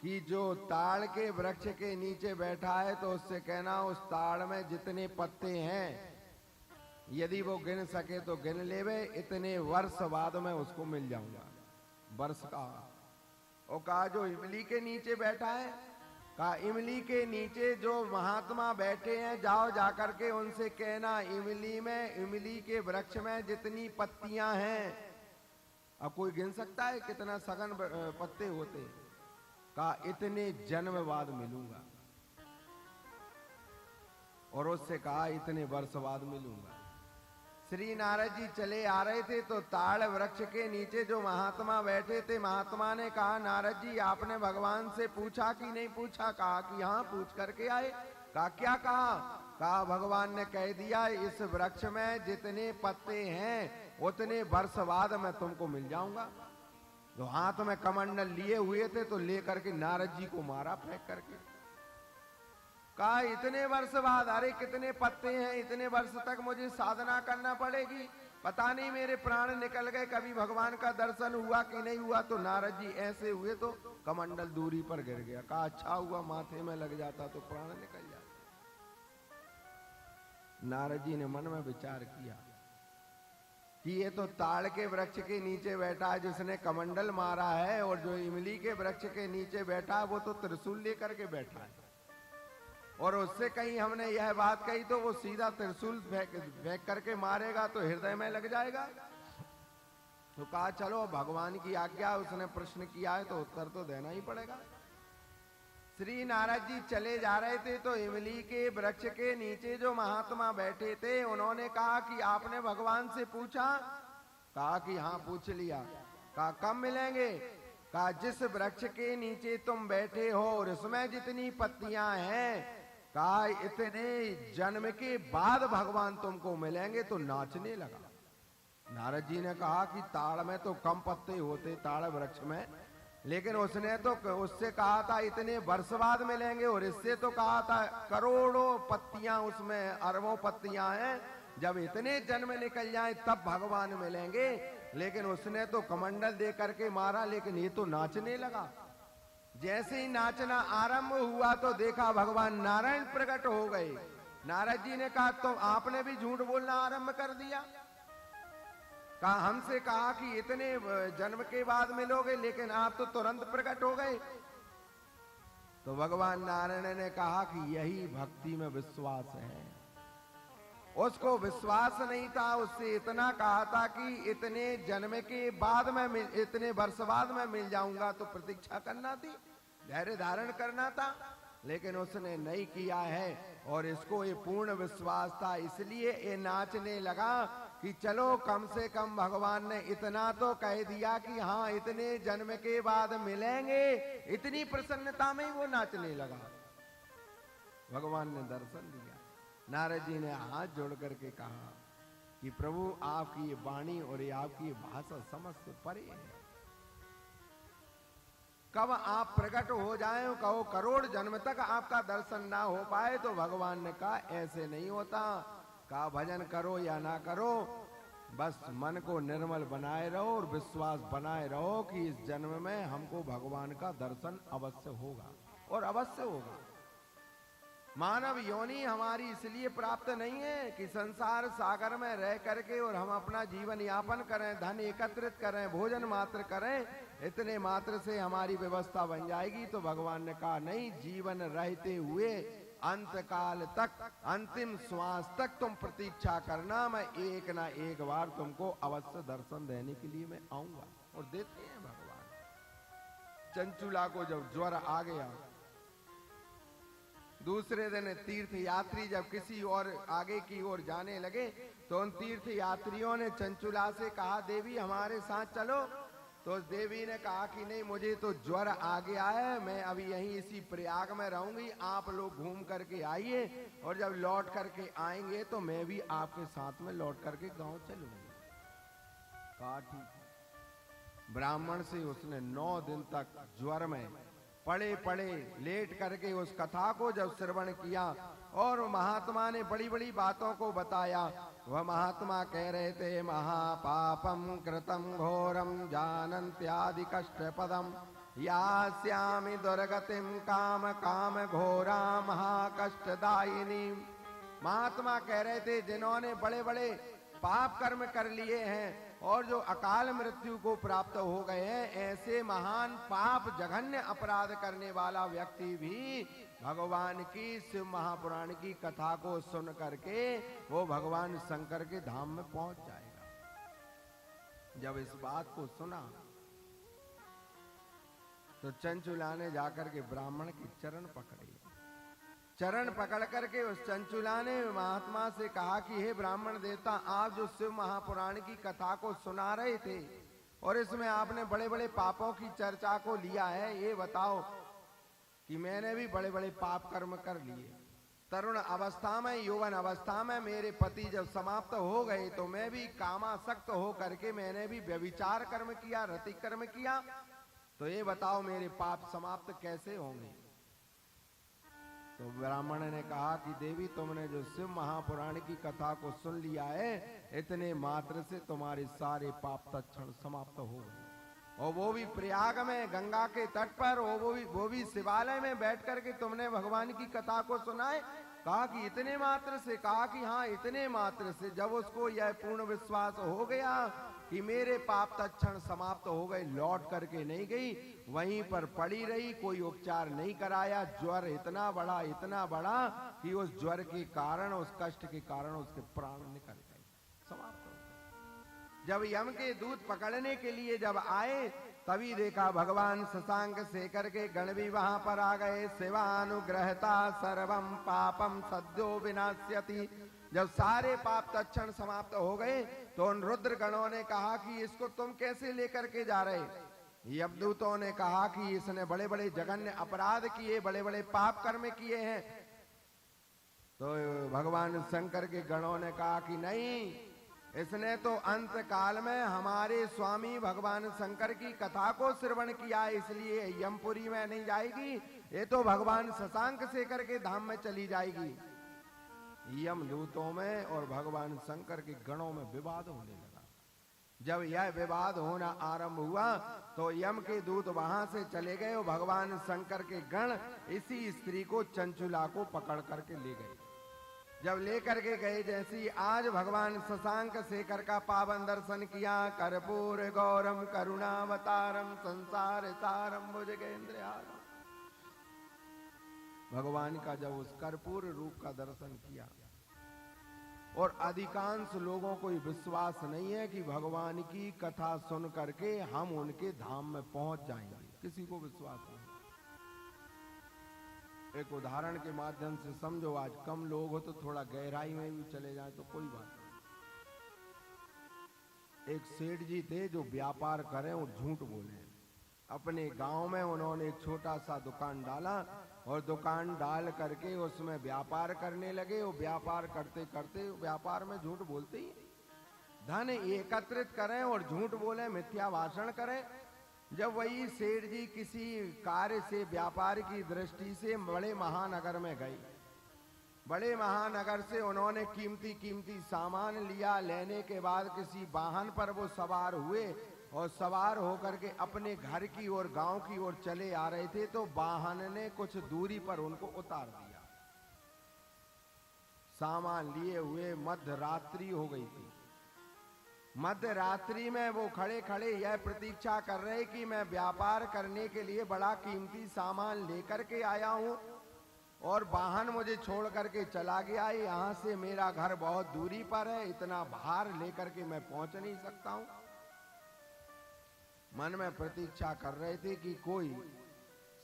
कि जो ताड़ के वृक्ष के नीचे बैठा है तो उससे कहना उस ताड़ में जितने पत्ते हैं यदि वो गिन सके तो गिन लेवे, इतने वर्ष बाद में उसको मिल जाऊंगा। वर्ष का। और कहा जो इमली के नीचे बैठा है, कहा इमली के नीचे जो महात्मा बैठे हैं जाओ जाकर के उनसे कहना इमली में, इमली के वृक्ष में जितनी पत्तियां हैं, अब कोई गिन सकता है कितना सघन पत्ते होते, कहा इतने जन्म बाद मिलूंगा। और उससे कहा इतने वर्ष बाद मिलूंगा। श्री नारद जी चले आ रहे थे तो ताड़ वृक्ष के नीचे जो महात्मा बैठे थे, महात्मा ने कहा नारद जी आपने भगवान से पूछा कि नहीं पूछा। कहा कि हाँ पूछ करके आए। कहा क्या कहा। कहा भगवान ने कह दिया इस वृक्ष में जितने पत्ते हैं उतने वर्ष बाद मैं तुमको मिल जाऊंगा। जो हाथ में कमंडल लिए हुए थे तो लेकर के नारद जी को मारा फेंक करके। कहा इतने वर्ष बाद, अरे कितने पत्ते हैं, इतने वर्ष तक मुझे साधना करना पड़ेगी, पता नहीं मेरे प्राण निकल गए, कभी भगवान का दर्शन हुआ कि नहीं हुआ। तो नारद जी ऐसे हुए तो कमंडल दूरी पर गिर गया। कहा अच्छा हुआ माथे में लग जाता तो प्राण निकल जाता। नारद जी ने मन में विचार किया कि ये तो ताड़ के वृक्ष के नीचे बैठा है जिसने कमंडल मारा है, और जो इमली के वृक्ष के नीचे बैठा है वो तो त्रिशूल लेकर के बैठा है, और उससे कहीं हमने यह बात कही तो वो सीधा त्रिशूल फेंक करके मारेगा तो हृदय में लग जाएगा। तो कहा चलो भगवान की आज्ञा, उसने प्रश्न किया है तो उत्तर तो देना ही पड़ेगा। श्री नारद जी चले जा रहे थे तो इमली के वृक्ष के नीचे जो महात्मा बैठे थे उन्होंने कहा कि आपने भगवान से पूछा? कहा कि हाँ पूछ लिया। कहा कब मिलेंगे? कहा जिस वृक्ष के नीचे तुम बैठे हो और इसमें जितनी पत्तियां हैं, कहा इतने जन्म के बाद भगवान तुमको मिलेंगे। तो नाचने लगा। नारद जी ने कहा कि ताड़ में तो कम पत्ते होते, ताड़ वृक्ष में, लेकिन उसने तो उससे कहा था इतने वर्ष बाद मिलेंगे, और इससे तो कहा था करोड़ों पत्तियां उसमें, अरबों पत्तियां हैं, जब इतने जन्म निकल जाए तब भगवान मिलेंगे। लेकिन उसने तो कमंडल दे करके मारा, लेकिन ये तो नाचने लगा। जैसे ही नाचना आरंभ हुआ तो देखा भगवान नारायण प्रकट हो गए। नारद जी ने कहा तो आपने भी झूठ बोलना आरंभ कर दिया। कहा हमसे कहा कि इतने जन्म के बाद मिलोगे, लेकिन आप तो तुरंत प्रकट हो गए। तो भगवान नारायण ने कहा कि यही भक्ति में विश्वास है। उसको विश्वास नहीं था, उससे इतना कहा था कि इतने जन्म के बाद में, इतने वर्ष बाद में मिल जाऊंगा, तो प्रतीक्षा करना थी, धैर्य धारण करना था, लेकिन उसने नहीं किया है। और इसको ये पूर्ण विश्वास था, इसलिए ये नाचने लगा कि चलो कम से कम भगवान ने इतना तो कह दिया कि हाँ इतने जन्म के बाद मिलेंगे। इतनी प्रसन्नता में ही वो नाचने लगा। भगवान ने दर्शन दिया। नारद जी ने हाथ जोड़ करके कहा कि प्रभु आपकी ये वाणी और ये आपकी ये भाषा समझ से परे है। कब आप प्रकट हो जाएं, कहो करोड़ जन्म तक आपका दर्शन ना हो पाए, तो भगवान ने कहा ऐसे नहीं होता। कहा भजन करो या ना करो, बस मन को निर्मल बनाए रहो और विश्वास बनाए रहो कि इस जन्म में हमको भगवान का दर्शन अवश्य होगा, और अवश्य होगा। मानव योनि हमारी इसलिए प्राप्त नहीं है कि संसार सागर में रह करके और हम अपना जीवन यापन करें, धन एकत्रित करें, भोजन मात्र करें, इतने मात्र से हमारी व्यवस्था बन जाएगी। तो भगवान ने कहा नहीं, जीवन रहते हुए अंत काल तक, अंतिम श्वास तक तुम प्रतीक्षा करना, मैं एक ना एक बार तुमको अवश्य दर्शन देने के लिए मैं आऊंगा। और देते हैं भगवान। चंचुला को जब ज्वर आ गया, दूसरे दिन तीर्थ यात्री जब किसी और आगे की ओर जाने लगे, तो उन तीर्थ यात्रियों ने चंचुला से कहा देवी हमारे साथ चलो। तो देवी ने कहा कि नहीं, मुझे तो ज्वर आ गया है, मैं अभी यहीं इसी प्रयाग में रहूंगी, आप लोग घूम करके आइए, और जब लौट करके आएंगे तो मैं भी आपके साथ में लौट करके गांव चलूंगी। कहा ठीक। ब्राह्मण से उसने 9 दिन तक ज्वर में पड़े पड़े लेट करके उस कथा को जब श्रवण किया, और महात्मा ने बड़ी बड़ी बातों को बताया। वह महात्मा कह रहे थे महापापम कृतम घोरम जानन्त्यादि कष्ट पदम यास्यामि दुर्गतिम काम काम घोरा महाकष्टदायिनी। महात्मा कह रहे थे जिन्होंने बड़े बड़े पाप कर्म कर लिए हैं और जो अकाल मृत्यु को प्राप्त हो गए हैं, ऐसे महान पाप जघन्य अपराध करने वाला व्यक्ति भी भगवान की शिव महापुराण की कथा को सुन करके वो भगवान शंकर के धाम में पहुंच जाएगा। जब इस बात को सुना तो चंचुला ने जाकर के ब्राह्मण के चरण पकड़े। चरण पकड़ करके उस चंचुला ने महात्मा से कहा कि हे ब्राह्मण देवता, आप जो शिव महापुराण की कथा को सुना रहे थे और इसमें आपने बड़े बड़े पापों की चर्चा को लिया है, ये बताओ कि मैंने भी बड़े बड़े पाप कर्म कर लिए। तरुण अवस्था में, यौवन अवस्था में मेरे पति जब समाप्त हो गए तो मैं भी कामासक्त हो करके मैंने भी व्यभिचार कर्म किया, रति कर्म किया। तो ये बताओ मेरे पाप समाप्त कैसे होंगे? तो ब्राह्मण ने कहा कि देवी, तुमने जो शिव महापुराण की कथा को सुन लिया है, इतने मात्र से तुम्हारे सारे पाप तत्क्षण समाप्त हो गए, और वो भी प्रयाग में गंगा के तट पर, वो भी शिवालय में बैठ करके तुमने भगवान की कथा को सुनाए। कहा कि इतने मात्र से? कहा कि हाँ इतने मात्र से। जब उसको यह पूर्ण विश्वास हो गया कि मेरे पाप तत्क्षण समाप्त हो गए, लौट करके नहीं गई, वहीं पर पड़ी रही, कोई उपचार नहीं कराया। ज्वर इतना बड़ा कि उस ज्वर के कारण, उस कष्ट के कारण उसके प्राण निकल गए, समाप्त हो गए। जब यम के दूत पकड़ने के लिए जब आए तभी देखा भगवान शशांक शेखर के गण भी वहां पर आ गए। शिवानुग्रहता सर्वम पापम सद्यो विनाश्यति। जब सारे पाप तत्क्षण समाप्त हो गए तो उन रुद्र गणों ने कहा कि इसको तुम कैसे लेकर के जा रहे। यमदूतों ने कहा कि इसने बड़े बड़े जघन्य अपराध किए, बड़े बड़े पाप कर्म किए हैं। तो भगवान शंकर के गणों ने कहा कि नहीं, इसने तो अंत काल में हमारे स्वामी भगवान शंकर की कथा को श्रवण किया, इसलिए यमपुरी में नहीं जाएगी, ये तो भगवान शशांक शेखर के धाम में चली जाएगी। यमदूतों में और भगवान शंकर के गणों में विवाद होने लगा। जब यह विवाद होना आरंभ हुआ तो यम के दूत वहां से चले गए और भगवान शंकर के गण इसी स्त्री को, चंचुला को पकड़ करके ले गए। जब लेकर के गए, जैसी आज भगवान शशांक शेखर का पावन दर्शन किया, कर्पूर गौरम करुणावतारम संसार सारम भुजगेंद्रहारम, भगवान का जब उस कर्पूर रूप का दर्शन किया, और अधिकांश लोगों को विश्वास नहीं है कि भगवान की कथा सुन करके हम उनके धाम में पहुंच जाएंगे, किसी को विश्वास नहीं। एक उदाहरण के माध्यम से समझो, आज कम लोग हो तो थोड़ा गहराई में भी चले जाए तो कोई बात नहीं। एक सेठ जी थे जो व्यापार करें और झूठ बोले। अपने गांव में उन्होंने एक छोटा सा दुकान डाला और दुकान डाल करके उसमें व्यापार करने लगे। और व्यापार करते करते व्यापार में झूठ बोलते ही धन एकत्रित करें और झूठ बोले, मिथ्या भाषण करें। जब वही सेठ जी किसी कार्य से, व्यापार की दृष्टि से बड़े महानगर में गए, बड़े महानगर से उन्होंने कीमती कीमती सामान लिया। लेने के बाद किसी वाहन पर वो सवार हुए और सवार होकर के अपने घर की ओर, गांव की ओर चले आ रहे थे तो वाहन ने कुछ दूरी पर उनको उतार दिया। सामान लिए हुए मध्य रात्रि हो गई थी। मध्य रात्रि में वो खड़े खड़े यह प्रतीक्षा कर रहे कि मैं व्यापार करने के लिए बड़ा कीमती सामान लेकर के आया हूं और वाहन मुझे छोड़ करके चला गया है। यहां से मेरा घर बहुत दूरी पर है, इतना भार लेकर के मैं पहुंच नहीं सकता हूं। मन में प्रतीक्षा कर रहे थे कि कोई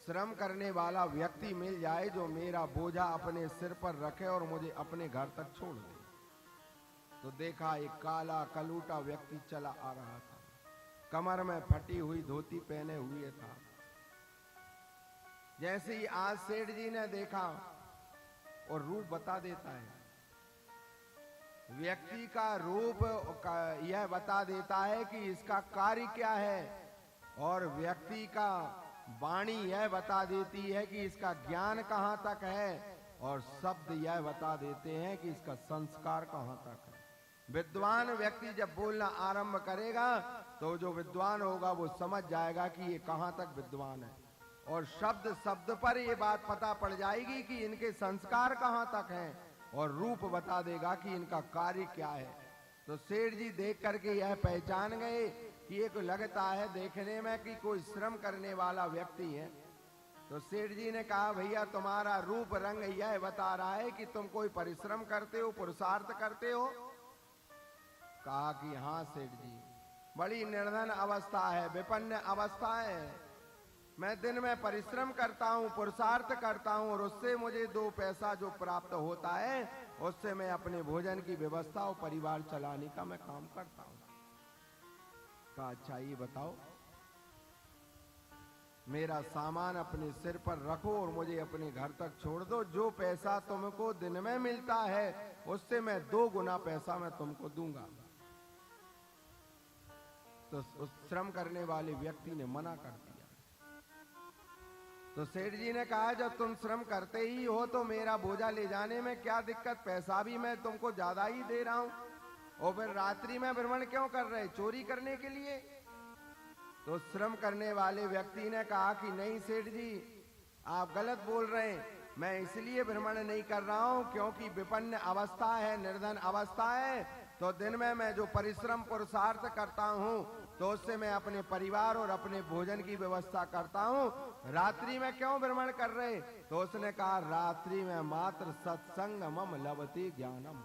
श्रम करने वाला व्यक्ति मिल जाए जो मेरा बोझा अपने सिर पर रखे और मुझे अपने घर तक छोड़ दे। तो देखा एक काला कलूटा व्यक्ति चला आ रहा था, कमर में फटी हुई धोती पहने हुए था। जैसे ही आज सेठ जी ने देखा, और रूप बता देता है, व्यक्ति का रूप यह बता देता है कि इसका कार्य क्या है, और व्यक्ति का वाणी यह बता देती है कि इसका ज्ञान कहां तक है, और शब्द यह बता देते हैं कि इसका संस्कार कहां तक है। विद्वान व्यक्ति जब बोलना आरंभ करेगा तो जो विद्वान होगा वो समझ जाएगा कि ये कहां तक विद्वान है, और शब्द शब्द पर ये बात पता पड़ जाएगी कि इनके संस्कार कहां तक हैं, और रूप बता देगा कि इनका कार्य क्या है। तो सेठ जी देख करके यह पहचान गए कि ये को लगता है देखने में कि कोई श्रम करने वाला व्यक्ति है। तो सेठ जी ने कहा, भैया तुम्हारा रूप रंग यह बता रहा है कि तुम कोई परिश्रम करते हो, पुरुषार्थ करते हो। कहा कि हाँ सेठ जी, बड़ी निर्धन अवस्था है, विपन्न अवस्था है। मैं दिन में परिश्रम करता हूँ, पुरुषार्थ करता हूँ, और उससे मुझे 2 पैसा जो प्राप्त होता है उससे मैं अपने भोजन की व्यवस्था और परिवार चलाने का मैं काम करता हूँ। कहा अच्छा ये बताओ, मेरा सामान अपने सिर पर रखो और मुझे अपने घर तक छोड़ दो। जो पैसा तुमको दिन में मिलता है उससे मैं 2 गुना पैसा मैं तुमको दूंगा। तो उस श्रम करने वाले व्यक्ति ने मना कर दिया। तो सेठ जी ने कहा, जब तुम श्रम करते ही हो तो मेरा बोझा ले जाने में क्या दिक्कत, पैसा भी मैं तुमको ज्यादा ही दे रहा हूं, और फिर रात्रि में भ्रमण क्यों कर रहे, चोरी करने के लिए? तो श्रम करने वाले व्यक्ति ने कहा कि नहीं सेठ जी, आप गलत बोल रहे हैं। मैं इसलिए भ्रमण नहीं कर रहा हूं क्योंकि विपन्न अवस्था है, निर्धन अवस्था है, तो दिन में मैं जो परिश्रम पुरुषार्थ करता हूं तो उससे मैं अपने परिवार और अपने भोजन की व्यवस्था करता हूं। रात्रि में क्यों भ्रमण कर रहे? तो उसने कहा, रात्रि में मात्र सत्संग मम लभते ज्ञानम,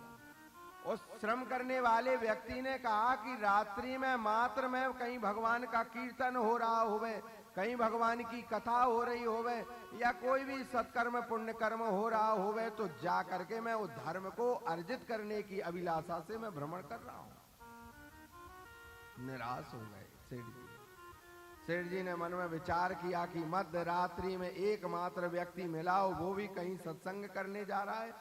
उस श्रम करने वाले व्यक्ति ने कहा कि रात्रि में मात्र में कहीं भगवान का कीर्तन हो रहा होवे, कहीं भगवान की कथा हो रही होवे, या कोई भी सत्कर्म पुण्य कर्म हो रहा होवे, तो जा करके मैं उस धर्म को अर्जित करने की अभिलाषा से मैं भ्रमण कर रहा हूं। निराश हो गए सेठ जी। सेठ जी ने मन में विचार किया कि मध्य रात्रि में एकमात्र व्यक्ति मिला हो, वो भी कहीं सत्संग करने जा रहा है।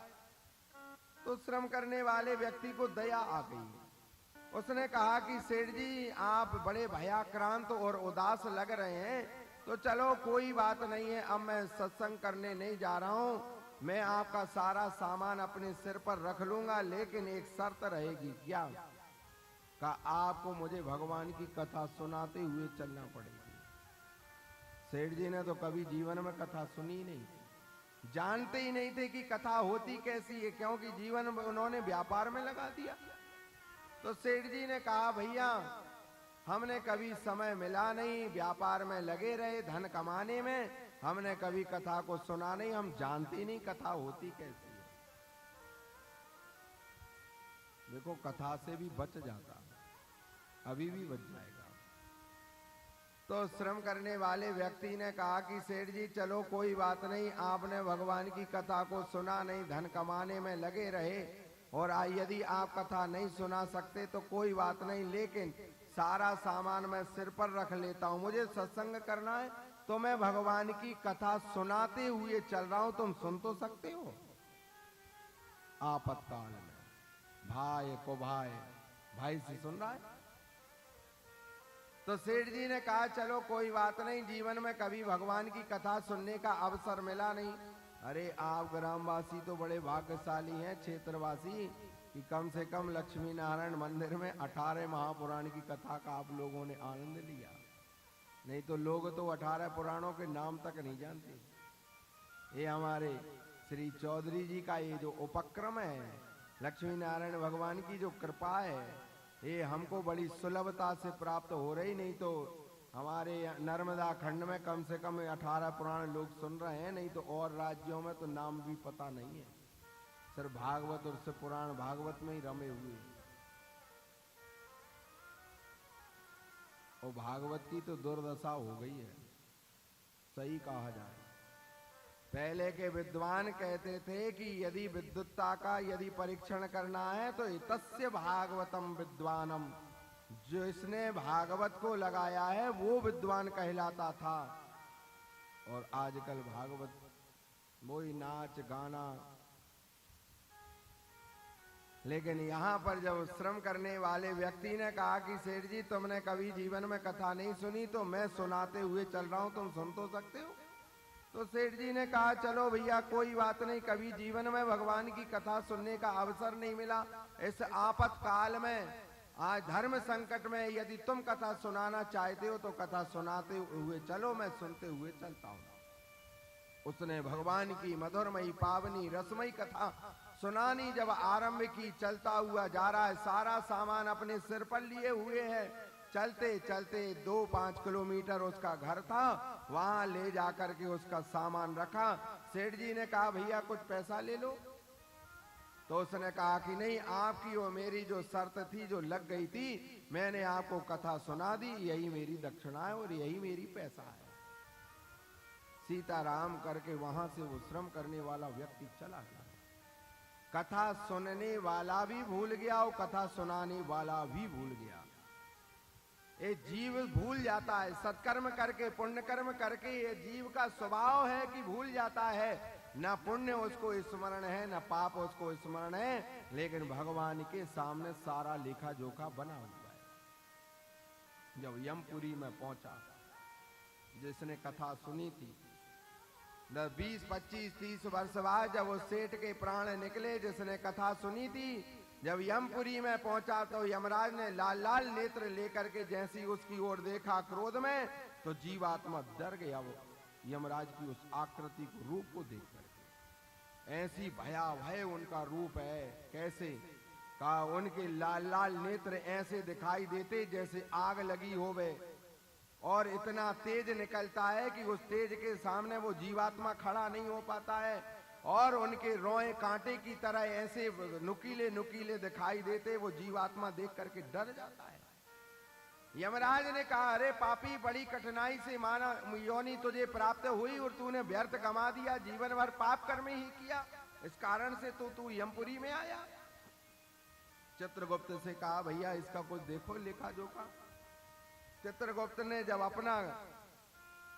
तो श्रम करने वाले व्यक्ति को दया आ गई। उसने कहा कि सेठ जी आप बड़े भयाक्रांत और उदास लग रहे हैं, तो चलो कोई बात नहीं है, अब मैं सत्संग करने नहीं जा रहा हूं, मैं आपका सारा सामान अपने सिर पर रख लूंगा, लेकिन एक शर्त रहेगी। क्या? का आपको मुझे भगवान की कथा सुनाते हुए चलना पड़ेगी। सेठ जी ने तो कभी जीवन में कथा सुनी नहीं, जानते ही नहीं थे कि कथा होती कैसी है, क्योंकि जीवन उन्होंने व्यापार में लगा दिया। तो सेठ जी ने कहा भैया हमने कभी समय मिला नहीं, व्यापार में लगे रहे धन कमाने में, हमने कभी कथा को सुना नहीं, हम जानते नहीं कथा होती कैसी है। देखो कथा से भी बच जाता, अभी भी बच जाएगा। तो श्रम करने वाले व्यक्ति ने कहा कि सेठ जी चलो कोई बात नहीं, आपने भगवान की कथा को सुना नहीं, धन कमाने में लगे रहे, और यदि आप कथा नहीं सुना सकते तो कोई बात नहीं, लेकिन सारा सामान मैं सिर पर रख लेता हूं, मुझे सत्संग करना है, तो मैं भगवान की कथा सुनाते हुए चल रहा हूं, तुम सुन तो सकते हो। आपत्काल में भाई को भाई से सुन रहा है। तो सेठ जी ने कहा चलो कोई बात नहीं, जीवन में कभी भगवान की कथा सुनने का अवसर मिला नहीं। अरे आप ग्रामवासी तो बड़े भाग्यशाली हैं, क्षेत्रवासी, कि कम से कम लक्ष्मी नारायण मंदिर में 18 महापुराण की कथा का आप लोगों ने आनंद लिया, नहीं तो लोग तो 18 पुराणों के नाम तक नहीं जानते। ये हमारे श्री चौधरी जी का ये जो उपक्रम है, लक्ष्मी नारायण भगवान की जो कृपा है, ये हमको बड़ी सुलभता से प्राप्त हो रही, नहीं तो हमारे नर्मदा खंड में कम से कम 18 पुराण लोग सुन रहे हैं, नहीं तो और राज्यों में तो नाम भी पता नहीं है, सिर्फ भागवत और सिर्फ पुराण भागवत में ही रमे हुए। और भागवत की तो दुर्दशा हो गई है, सही कहा जाए। पहले के विद्वान कहते थे कि यदि विद्वत्ता का यदि परीक्षण करना है तो तस्य भागवतम विद्वानम, जो इसने भागवत को लगाया है वो विद्वान कहलाता था। और आजकल भागवत वही नाच गाना। लेकिन यहाँ पर जब श्रम करने वाले व्यक्ति ने कहा कि सेठ जी तुमने कभी जीवन में कथा नहीं सुनी, तो मैं सुनाते हुए चल रहा हूं, तुम सुन तो सकते हो। तो सेठ जी ने कहा चलो भैया कोई बात नहीं, कभी जीवन में भगवान की कथा सुनने का अवसर नहीं मिला, इस आपातकाल में आज धर्म संकट में यदि तुम कथा सुनाना चाहते हो तो कथा सुनाते हुए चलो, मैं सुनते हुए चलता हूं। उसने भगवान की मधुरमयी पावनी रसमयी कथा सुनानी जब आरंभ की, चलता हुआ जा रहा है, सारा सामान अपने सिर पर लिए हुए है, चलते चलते 2-5 किलोमीटर उसका घर था, वहां ले जाकर के उसका सामान रखा। सेठ जी ने कहा भैया कुछ पैसा ले लो, तो उसने कहा कि नहीं, आपकी और मेरी जो शर्त थी जो लग गई थी, मैंने आपको कथा सुना दी, यही मेरी दक्षिणा है और यही मेरी पैसा है। सीताराम करके वहां से वो श्रम करने वाला व्यक्ति चला गया। कथा सुनने वाला भी भूल गया और कथा सुनाने वाला भी भूल गया। ये जीव भूल जाता है, सत्कर्म करके पुण्य कर्म करके ये जीव का स्वभाव है कि भूल जाता है, न पुण्य उसको स्मरण है न पाप उसको स्मरण है, लेकिन भगवान के सामने सारा लेखा जोखा बना हुआ है। जब यमपुरी में पहुंचा, जिसने कथा सुनी थी, 20, 25, 30 वर्ष बाद जब उस सेठ के प्राण निकले जिसने कथा सुनी थी, जब यमपुरी में पहुंचा तो यमराज ने लाल लाल नेत्र लेकर के जैसी उसकी ओर देखा क्रोध में, तो जीवात्मा डर गया। वो यमराज की उस आकृति को, रूप को देख करके, ऐसी भयावह उनका रूप है, कैसे का उनके लाल लाल नेत्र ऐसे दिखाई देते जैसे आग लगी होवे, और इतना तेज निकलता है कि उस तेज के सामने वो जीवात्मा खड़ा नहीं हो पाता है। और उनके रोए कांटे की तरह ऐसे नुकीले नुकीले दिखाई देते, वो जीवात्मा देख करके डर जाता है। यमराज ने कहा, अरे पापी, बड़ी कठिनाई से मानव योनि तुझे प्राप्त हुई और तूने व्यर्थ कमा दिया, जीवन भर पाप कर्म ही किया, इस कारण से तो तू यमपुरी में आया। चित्रगुप्त से कहा, भैया इसका कुछ देखो लेखा जोखा। चित्रगुप्त ने जब अपना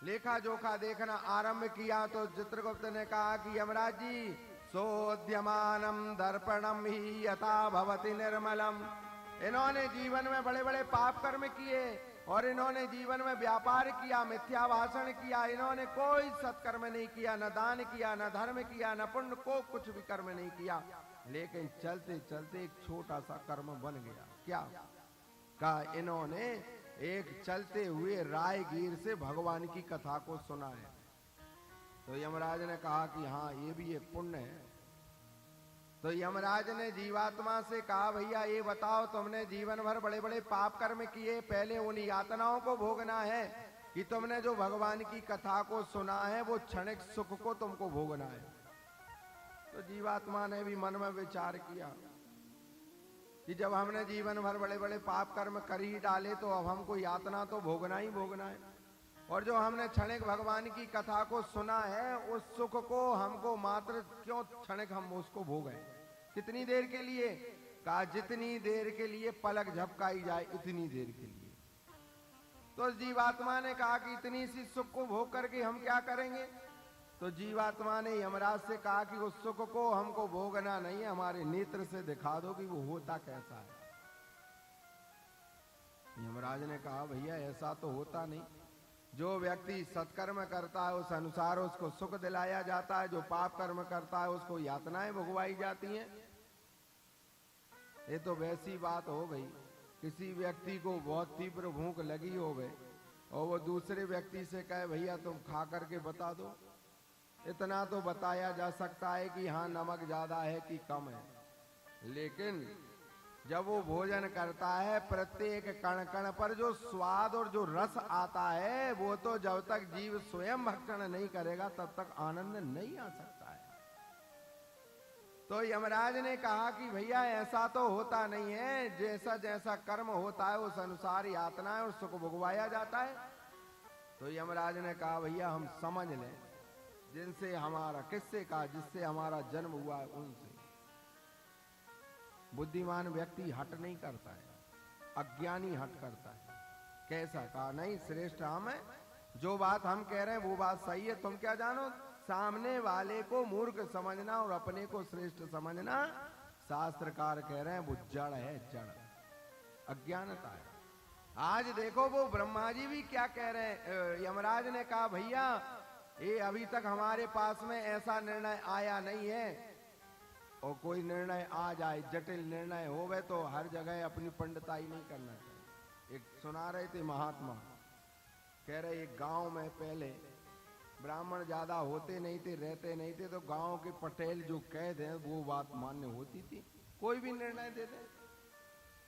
लेखा जोखा देखना आरंभ किया तो चित्रगुप्त ने कहा कि यमराज जी, सोद्यमानम दर्पणम ही यथा भवति निर्मलम। इन्होंने जीवन में बड़े बड़े पाप कर्म किए और इन्होंने जीवन में व्यापार किया, मिथ्या भाषण किया, इन्होंने कोई सत्कर्म नहीं किया, न दान किया, न धर्म किया, न पुण्य को कुछ भी कर्म नहीं किया। लेकिन चलते चलते एक छोटा सा कर्म बन गया। क्या? कहा, इन्होंने एक चलते हुए रायगीर से भगवान की कथा को सुना है। तो यमराज ने कहा कि हाँ, ये भी एक पुण्य है। तो यमराज ने जीवात्मा से कहा, भैया ये बताओ, तुमने जीवन भर बड़े बड़े पाप कर्म किए, पहले उन यातनाओं को भोगना है कि तुमने जो भगवान की कथा को सुना है वो क्षणिक सुख को तुमको भोगना है। तो जीवात्मा ने भी मन में विचार किया कि जब हमने जीवन भर बड़े बड़े पाप कर्म कर ही डाले तो अब हमको यातना तो भोगना ही भोगना है, और जो हमने क्षणिक भगवान की कथा को सुना है उस सुख को हमको मात्र क्यों क्षणिक हम उसको भोगें। कितनी देर के लिए? कहा, जितनी देर के लिए पलक झपकाई जाए इतनी देर के लिए। तो जीवात्मा ने कहा कि इतनी सी सुख को भोग करके हम क्या करेंगे? तो जीवात्मा ने यमराज से कहा कि उस सुख को हमको भोगना नहीं है, हमारे नेत्र से दिखा दो कि वो होता कैसा है। यमराज ने कहा, भैया ऐसा तो होता नहीं। जो व्यक्ति सत्कर्म करता है उस अनुसार उसको सुख दिलाया जाता है, जो पाप कर्म करता है उसको यातनाएं भुगवाई जाती हैं। ये तो वैसी बात हो गई, किसी व्यक्ति को बहुत तीव्र भूख लगी हो गई और वो दूसरे व्यक्ति से कहे, भैया तुम खा करके बता दो। इतना तो बताया जा सकता है कि हाँ नमक ज्यादा है कि कम है, लेकिन जब वो भोजन करता है प्रत्येक कण कण पर जो स्वाद और जो रस आता है वो तो जब तक जीव स्वयं भक्षण नहीं करेगा तब तक आनंद नहीं आ सकता है। तो यमराज ने कहा कि भैया ऐसा तो होता नहीं है, जैसा जैसा कर्म होता है उस अनुसार यातना और सुख भुगवाया जाता है। तो यमराज ने कहा, भैया हम समझ लें, जिनसे हमारा, किससे कहा? जिससे हमारा जन्म हुआ है उनसे। बुद्धिमान व्यक्ति हट नहीं करता है, अज्ञानी हट करता है। कैसा? कहा, नहीं श्रेष्ठ हम है, जो बात हम कह रहे हैं वो बात सही है, तुम क्या जानो? सामने वाले को मूर्ख समझना और अपने को श्रेष्ठ समझना, शास्त्रकार कह रहे हैं वो जड़ है, जड़ अज्ञानता है। आज देखो वो ब्रह्मा जी भी क्या कह रहे हैं। यमराज ने कहा, भैया ये अभी तक हमारे पास में ऐसा निर्णय आया नहीं है, और कोई निर्णय आ जाए, जटिल निर्णय होवे तो हर जगह अपनी पंडिताई नहीं करना चाहिए। एक सुना रहे थे महात्मा, कह रहे एक गांव में पहले ब्राह्मण ज्यादा होते नहीं थे, रहते नहीं थे, तो गांव के पटेल जो कह दें वो बात मान्य होती थी। कोई भी निर्णय दे दें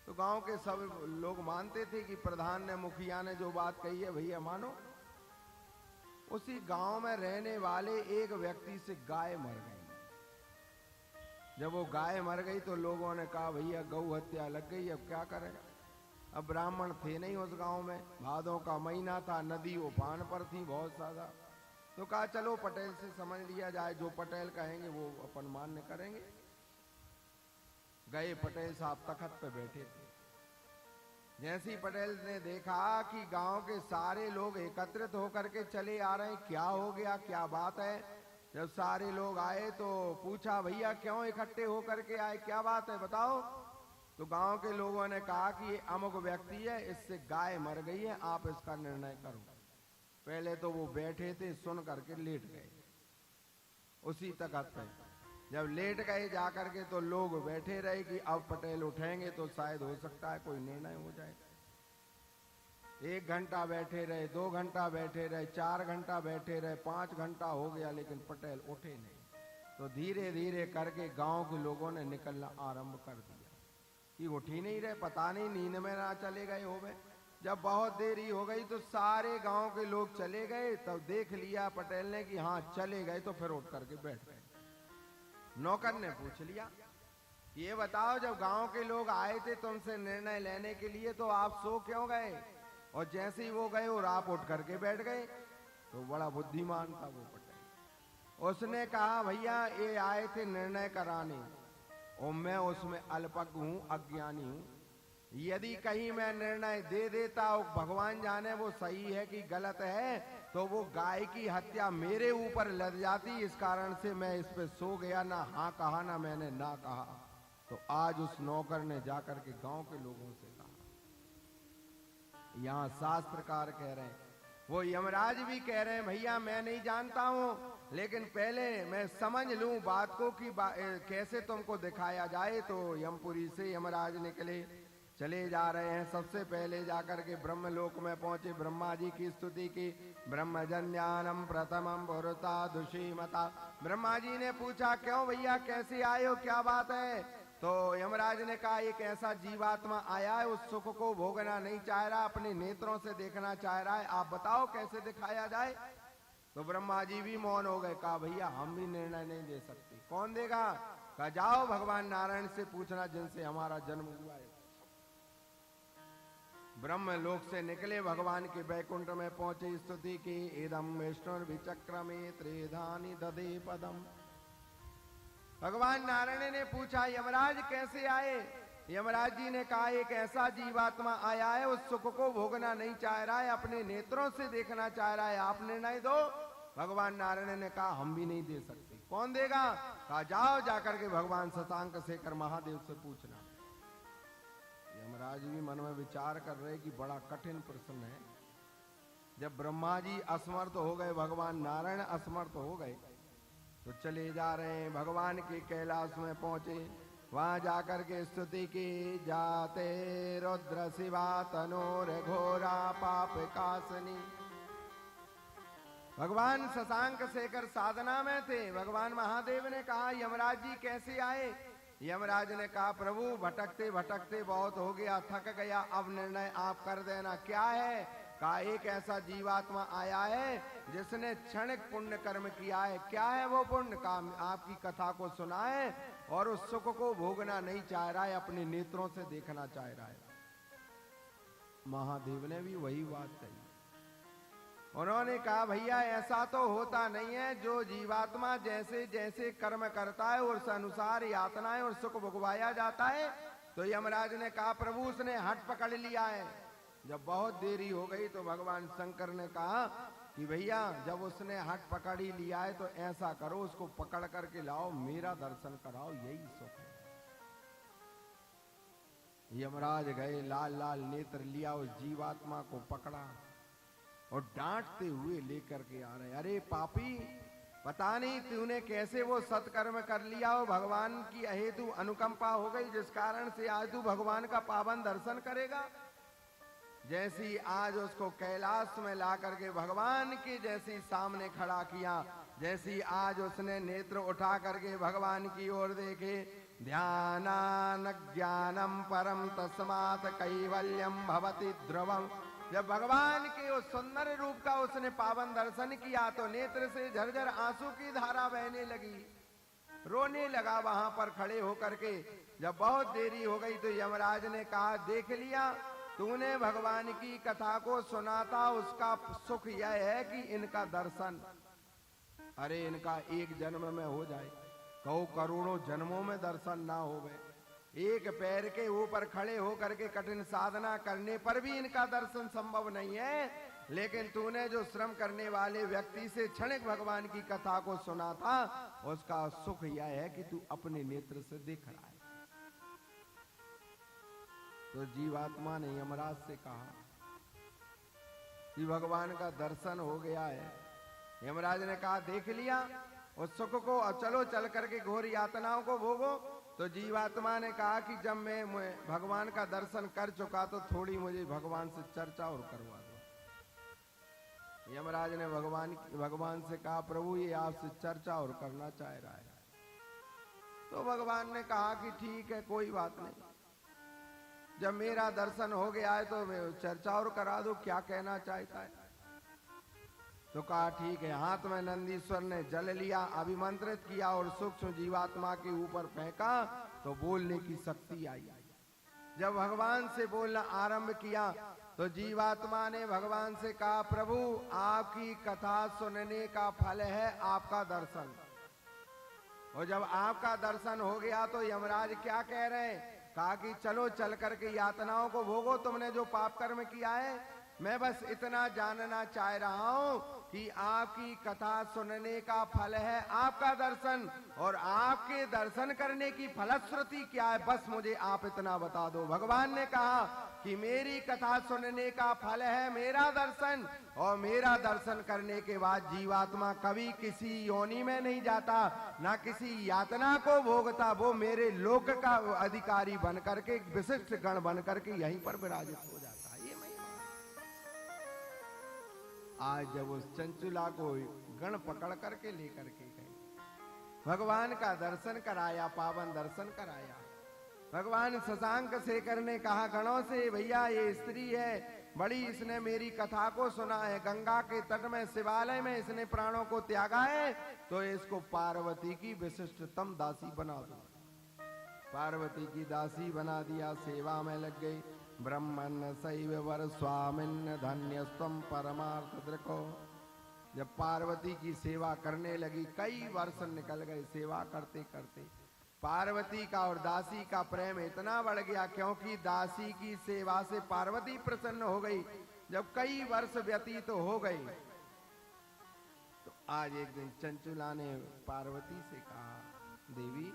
तो गांव के सब लोग मानते थे कि प्रधान ने, मुखिया ने जो बात कही है भैया मानो। उसी गांव में रहने वाले एक व्यक्ति से गाय मर गई। जब वो गाय मर गई तो लोगों ने कहा, भैया गौ हत्या लग गई, अब क्या करें? अब ब्राह्मण थे नहीं उस गांव में, भादों का महीना था, नदी उफान पर थी बहुत ज्यादा। तो कहा चलो पटेल से समझ लिया जाए, जो पटेल कहेंगे वो अपन मान्य करेंगे। गए, पटेल साहब तखत पे बैठे थे। जैसे ही पटेल ने देखा कि गांव के सारे लोग एकत्रित होकर के चले आ रहे हैं, क्या हो गया, क्या बात है? जब सारे लोग आए तो पूछा, भैया क्यों इकट्ठे होकर के आए, क्या बात है बताओ? तो गांव के लोगों ने कहा कि ये अमुक व्यक्ति है, इससे गाय मर गई है, आप इसका निर्णय करो। पहले तो वो बैठे थे, सुन करके लेट गए उसी तखत पे। जब लेट गए जाकर के तो लोग बैठे रहे कि अब पटेल उठेंगे तो शायद हो सकता है कोई निर्णय हो जाए। 1 घंटा बैठे रहे, 2 घंटा बैठे रहे, 4 घंटा बैठे रहे, 5 घंटा हो गया, लेकिन पटेल उठे नहीं। तो धीरे धीरे करके गांव के लोगों ने निकलना आरंभ कर दिया कि उठ ही नहीं रहे, पता नहीं नींद में ना चले गए हो गए। जब बहुत देरी हो गई तो सारे गांव के लोग चले गए। तब देख लिया पटेल ने कि हाँ चले गए, तो फिर उठ करके बैठ गए। नौकर ने पूछ लिया, ये बताओ जब गांव के लोग आए थे तुमसे निर्णय लेने के लिए तो आप सो क्यों गए? और जैसे ही वो गए और आप उठ करके बैठ गए। तो बड़ा बुद्धिमान था वो पटेल। उसने कहा भैया ये आए थे निर्णय कराने और मैं उसमें अल्पज्ञ हूं, अज्ञानी हूं। यदि कहीं मैं निर्णय दे देता और भगवान जाने वो सही है कि गलत है तो वो गाय की हत्या मेरे ऊपर लद जाती। इस कारण से मैं इस पे सो गया, ना हाँ कहा ना मैंने ना कहा। तो आज उस नौकर ने जाकर के गांव के लोगों से कहा। यहाँ शास्त्रकार कह रहे हैं, वो यमराज भी कह रहे हैं भैया मैं नहीं जानता हूं, लेकिन पहले मैं समझ लूं बात को कि कैसे तुमको दिखाया जाए। तो यमपुरी से यमराज निकले, चले जा रहे हैं। सबसे पहले जाकर के ब्रह्मलोक में पहुंचे, ब्रह्मा जी की स्तुति की। ब्रह्मजन्यानम प्रथमम पुरुता दुषीमता। ब्रह्मा जी ने पूछा क्यों भैया कैसे आए हो, क्या बात है? तो यमराज ने कहा एक ऐसा जीवात्मा आया है, उस सुख को भोगना नहीं चाह रहा, अपने नेत्रों से देखना चाह रहा है, आप बताओ कैसे दिखाया जाए? तो ब्रह्मा जी भी मौन हो गए। कहा भैया हम भी निर्णय नहीं दे सकते। कौन देगा? कहा जाओ भगवान नारायण से पूछना जिनसे हमारा जन्म हुआ है। ब्रह्मलोक से निकले, भगवान के बैकुंठ में पहुंचे, स्तुति की। इदम विष्णुर्विचक्रमे त्रिधानि ददे पदम। भगवान नारायण ने पूछा यमराज कैसे आए? यमराज जी ने कहा एक ऐसा जीवात्मा आया है, उस सुख को भोगना नहीं चाह रहा है, अपने नेत्रों से देखना चाह रहा है, आप निर्णय दो। भगवान नारायण ने कहा हम भी नहीं दे सकते। कौन देगा? कहा जाओ जाकर के भगवान शशांक शेखर महादेव से पूछना। यमराज भी मन में विचार कर रहे कि बड़ा कठिन प्रश्न है। जब ब्रह्मा जी असमर्थ हो गए, भगवान नारायण असमर्थ हो गए, तो चले जा रहे हैं। भगवान के कैलाश में पहुंचे, वहां जाकर के स्तुति की। जाते रुद्र शिवा तनोर घोरा पाप कासनी। भगवान शशांक शेखर साधना में थे। भगवान महादेव ने कहा यमराज जी कैसे आए? यमराज ने कहा प्रभु भटकते भटकते बहुत हो गया, थक गया, अब निर्णय आप कर देना। क्या है? कहा एक ऐसा जीवात्मा आया है जिसने क्षणिक पुण्य कर्म किया है। क्या है वो पुण्य? कहा आपकी कथा को सुना है और उस सुख को भोगना नहीं चाह रहा है, अपने नेत्रों से देखना चाह रहा है। महादेव ने भी वही बात कही। उन्होंने कहा भैया ऐसा तो होता नहीं है, जो जीवात्मा जैसे जैसे कर्म करता है उस अनुसार यातनाएं और सुख भोगवाया जाता है। तो यमराज ने कहा प्रभु उसने हट पकड़ लिया है। जब बहुत देरी हो गई तो भगवान शंकर ने कहा कि भैया जब उसने हट पकड़ ही लिया है तो ऐसा करो उसको पकड़ करके लाओ, मेरा दर्शन कराओ, यही सुख है। यमराज गए, लाल लाल नेत्र लिया, उस जीवात्मा को पकड़ा और डांटते हुए लेकर के आ रहे। अरे पापी, पता नहीं तूने कैसे वो सत्कर्म कर लिया हो, भगवान की अहेतु अनुकंपा हो गई जिस कारण से आज तू भगवान का पावन दर्शन करेगा। जैसी आज उसको कैलाश में ला करके भगवान के जैसी सामने खड़ा किया, जैसी आज उसने नेत्र उठा करके भगवान की ओर देखे। ध्यानान ज्ञानम परम तस्मात् कैवल्यम भवति ध्रुवम। जब भगवान के उस सुंदर रूप का उसने पावन दर्शन किया तो नेत्र से झरझर आंसू की धारा बहने लगी, रोने लगा वहां पर खड़े होकर के। जब बहुत देरी हो गई तो यमराज ने कहा देख लिया तूने भगवान की कथा को सुना था, उसका सुख यह है कि इनका दर्शन, अरे इनका एक जन्म में हो जाए, कहो करोड़ों जन्मों में दर्शन ना हो गए, एक पैर के ऊपर खड़े होकर के कठिन साधना करने पर भी इनका दर्शन संभव नहीं है। लेकिन तूने जो श्रम करने वाले व्यक्ति से क्षणिक भगवान की कथा को सुना था, उसका सुख यह है कि तू अपने नेत्र से देख रहा है। तो जीवात्मा ने यमराज से कहा कि भगवान का दर्शन हो गया है। यमराज ने कहा देख लिया उस सुख को, अब चलो चल करके घोर यातनाओं को भोगो। तो जीवात्मा ने कहा कि जब मैं भगवान का दर्शन कर चुका तो थोड़ी मुझे भगवान से चर्चा और करवा दो। यमराज ने भगवान से कहा प्रभु ये आपसे चर्चा और करना चाह रहा है। तो भगवान ने कहा कि ठीक है कोई बात नहीं, जब मेरा दर्शन हो गया है तो मैं चर्चा और करा दो, क्या कहना चाहता है। तो तो कहा ठीक है। हाथ में नंदीश्वर ने जल लिया, अभिमंत्रित किया और सूक्ष्म जीवात्मा के ऊपर फेंका तो बोलने की शक्ति आई। जब भगवान से बोलना आरंभ किया तो जीवात्मा ने भगवान से कहा, प्रभु आपकी कथा सुनने का फल है आपका दर्शन। और जब आपका दर्शन हो गया तो यमराज क्या कह रहे हैं? कहा कि चलो चल करके यातनाओं को भोगो, तुमने जो पाप कर्म किया है। मैं बस इतना जानना चाह रहा हूं कि आपकी कथा सुनने का फल है आपका दर्शन, और आपके दर्शन करने की फलश्रुति क्या है, बस मुझे आप इतना बता दो। भगवान ने कहा कि मेरी कथा सुनने का फल है मेरा दर्शन, और मेरा दर्शन करने के बाद जीवात्मा कभी किसी योनि में नहीं जाता, ना किसी यातना को भोगता, वो मेरे लोक का अधिकारी बन करके, विशिष्ट गण बन करके यहीं पर विराजित हो जाता है। ये महिमा। आज जब उस चंचुला को गण पकड़ करके लेकर के गए, भगवान का दर्शन कराया, पावन दर्शन कराया। भगवान शशांक शेखर ने कहा गणों से, भैया ये स्त्री है बड़ी, इसने मेरी कथा को सुना है, गंगा के तट में शिवालय में इसने प्राणों को त्यागा है, तो इसको पार्वती की विशिष्टतम दासी बना दो। पार्वती की दासी बना दिया, सेवा में लग गई। ब्रह्मन् शैव वर स्वामिन् धन्यस्त्वं परमार्थ दृको। जब पार्वती की सेवा करने लगी, कई वर्ष निकल गए सेवा करते करते। पार्वती का और दासी का प्रेम इतना बढ़ गया, क्योंकि दासी की सेवा से पार्वती प्रसन्न हो गई। जब कई वर्ष व्यतीत हो गए तो आज एक दिन चंचुला ने पार्वती से कहा, देवी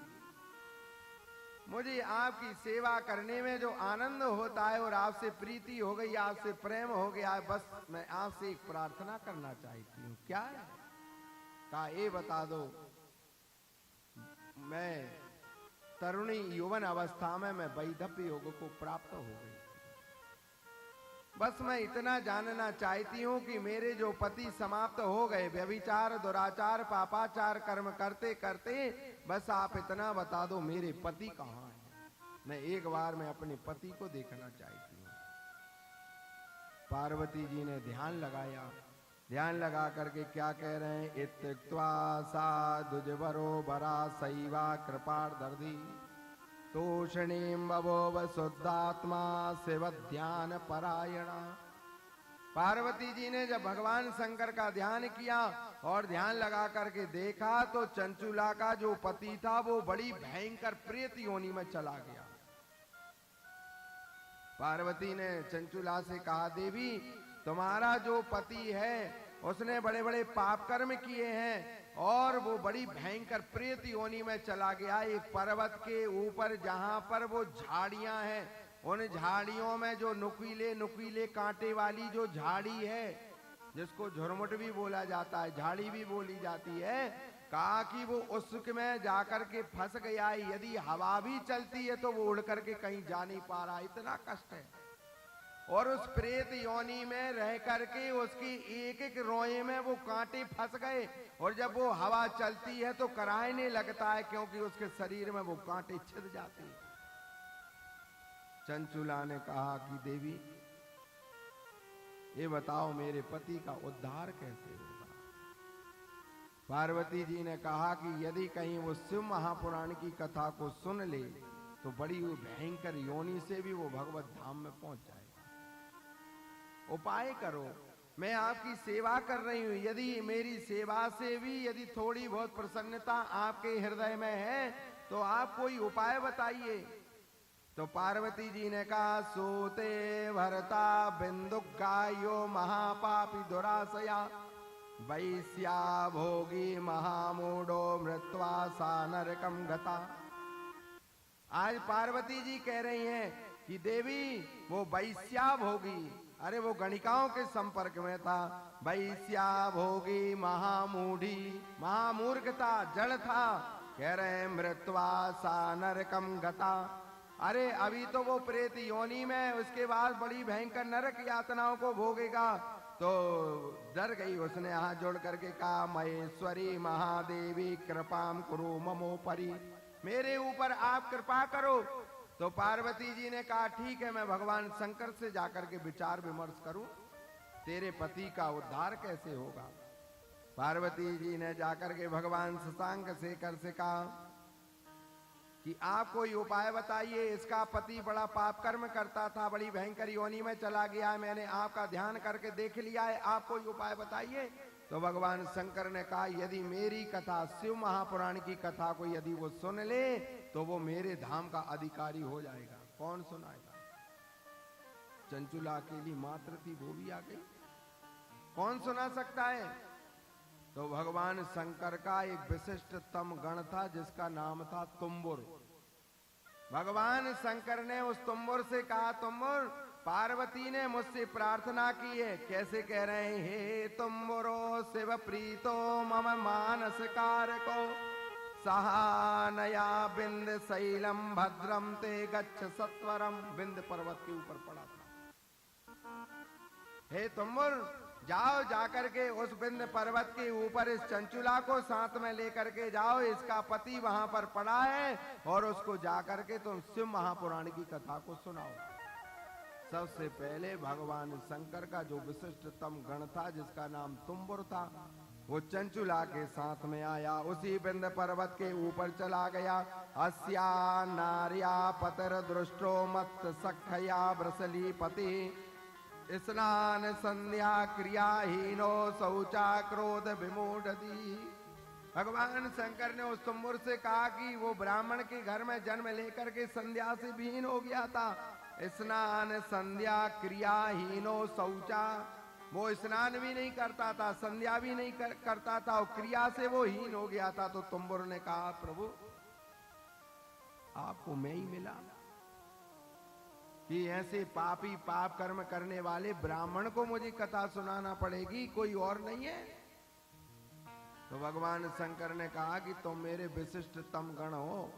मुझे आपकी सेवा करने में जो आनंद होता है और आपसे प्रीति हो गई, आपसे प्रेम हो गया है, बस मैं आपसे एक प्रार्थना करना चाहती हूँ। क्या है? कहा ये बता दो, मैं तरुणी यौवन अवस्था में मैं वैधव्य योग को प्राप्त हो गई, बस मैं इतना जानना चाहती हूँ कि मेरे जो पति समाप्त हो गए, व्यभिचार दुराचार पापाचार कर्म करते करते, बस आप इतना बता दो मेरे पति कहाँ हैं, मैं एक बार में अपने पति को देखना चाहती हूँ। पार्वती जी ने ध्यान लगाया, ध्यान लगा करके क्या कह रहे हैं, इत्युक्त्वा सा दुजवरो बरा सैवा कृपार्दर्धी तोषणीं बभोव शुद्धात्मा शिव ध्यान परायणा। पार्वती जी ने जब भगवान शंकर का ध्यान किया और ध्यान लगा करके देखा तो चंचुला का जो पति था वो बड़ी भयंकर प्रेत योनि में चला गया। पार्वती ने चंचुला से कहा, देवी तुम्हारा जो पति है उसने बड़े बड़े पाप कर्म किए हैं और वो बड़ी भयंकर प्रेत योनि में चला गया। एक पर्वत के ऊपर जहां पर वो झाड़ियां हैं, उन झाड़ियों में जो नुकीले नुकीले कांटे वाली जो झाड़ी है, जिसको झुरमुट भी बोला जाता है, झाड़ी भी बोली जाती है, कहा कि वो उसमें जाकर के फंस गया है। यदि हवा भी चलती है तो वो उड़ करके कहीं जा नहीं पा रहा, इतना कष्ट है। और उस प्रेत योनि में रह करके उसकी एक एक रोए में वो कांटे फंस गए, और जब वो हवा चलती है तो कराहने लगता है, क्योंकि उसके शरीर में वो कांटे छिद जाते हैं। चंचुला ने कहा कि देवी ये बताओ मेरे पति का उद्धार कैसे होगा। पार्वती जी ने कहा कि यदि कहीं वो शिव महापुराण की कथा को सुन ले तो बड़ी भयंकर योनि से भी वो भगवत धाम में पहुंच जाएगा। उपाय करो, मैं आपकी सेवा कर रही हूं, यदि मेरी सेवा से भी यदि थोड़ी बहुत प्रसन्नता आपके हृदय में है तो आप कोई उपाय बताइए। तो पार्वती जी ने कहा, सोते भरता बिंदुगायो महापापी दुराशया वैश्या भोगी महामूढ़ो मृत्वा सा नरकम गता। आज पार्वती जी कह रही हैं कि देवी वो वैश्या भोगी, अरे वो गणिकाओं के संपर्क में था, वैश्या भोगी महामूढ़ी, महामूर्खता जड़ था, कह रहे हैं मृत्वा सा नरकम गता। अरे अभी तो वो प्रेत योनि में, उसके बाद बड़ी भयंकर नरक यातनाओं को भोगेगा। तो डर गई, उसने हाथ जोड़ करके कहा, महेश्वरी महादेवी कृपाम कुरु ममोपरि, मेरे ऊपर आप कृपा करो। तो पार्वती जी ने कहा, ठीक है मैं भगवान शंकर से जाकर के विचार विमर्श करूं, तेरे पति का उद्धार कैसे होगा। पार्वती जी ने जाकर के भगवान शशांक शेखर से कहा कि आप कोई उपाय बताइए, इसका पति बड़ा पाप कर्म करता था, बड़ी भयंकर योनि में चला गया है, मैंने आपका ध्यान करके देख लिया है, आप कोई उपाय बताइए। तो भगवान शंकर ने कहा यदि मेरी कथा, शिव महापुराण की कथा को यदि वो सुन ले तो वो मेरे धाम का अधिकारी हो जाएगा। कौन सुनाएगा? चंचुला अकेली मात्र थी, वो भी आ गई, कौन सुना सकता है? तो भगवान शंकर का एक विशिष्टतम गण था जिसका नाम था तुम्बुर। भगवान शंकर ने उस तुम्बुर से कहा, तुम्बुर, पार्वती ने मुझसे प्रार्थना की है। कैसे कह रहे हैं? हे तुम्बुरो शिव प्रीतो मम मानस कारको सहानया बिंद शैलम भद्रम ते गच्छ सत्वरम। बिंद पर्वत के ऊपर पड़ा था। हे तुम्बुर, जाओ, जाकर के उस बिंद पर्वत के ऊपर इस चंचुला को साथ में लेकर के जाओ, इसका पति वहां पर पड़ा है, और उसको जाकर के तुम शिव महापुराण की कथा को सुनाओ। सबसे पहले भगवान शंकर का जो विशिष्टतम गण था जिसका नाम तुम्बुर था, वो चंचुला के साथ में आया, उसी बिंद पर्वत के ऊपर चला गया। अस्या नार्या पतर दृष्टो मत सखया ब्रसली पति स्नान संध्या क्रियाहीनो शौचा क्रोध विमूढ़ी। भगवान शंकर ने उस तुम्बुर से कहा कि वो ब्राह्मण के घर में जन्म लेकर के संध्या से विहीन हो गया था। स्नान संध्या क्रियाहीनो शौचा, वो स्नान भी नहीं करता था, संध्या भी नहीं करता था, और क्रिया से वो हीन हो गया था। तो तुम्बुर ने कहा, प्रभु आपको मैं ही मिला कि ऐसे पापी पाप कर्म करने वाले ब्राह्मण को मुझे कथा सुनाना पड़ेगी, कोई और नहीं है? तो भगवान शंकर ने कहा कि तुम मेरे विशिष्टतम गण हो,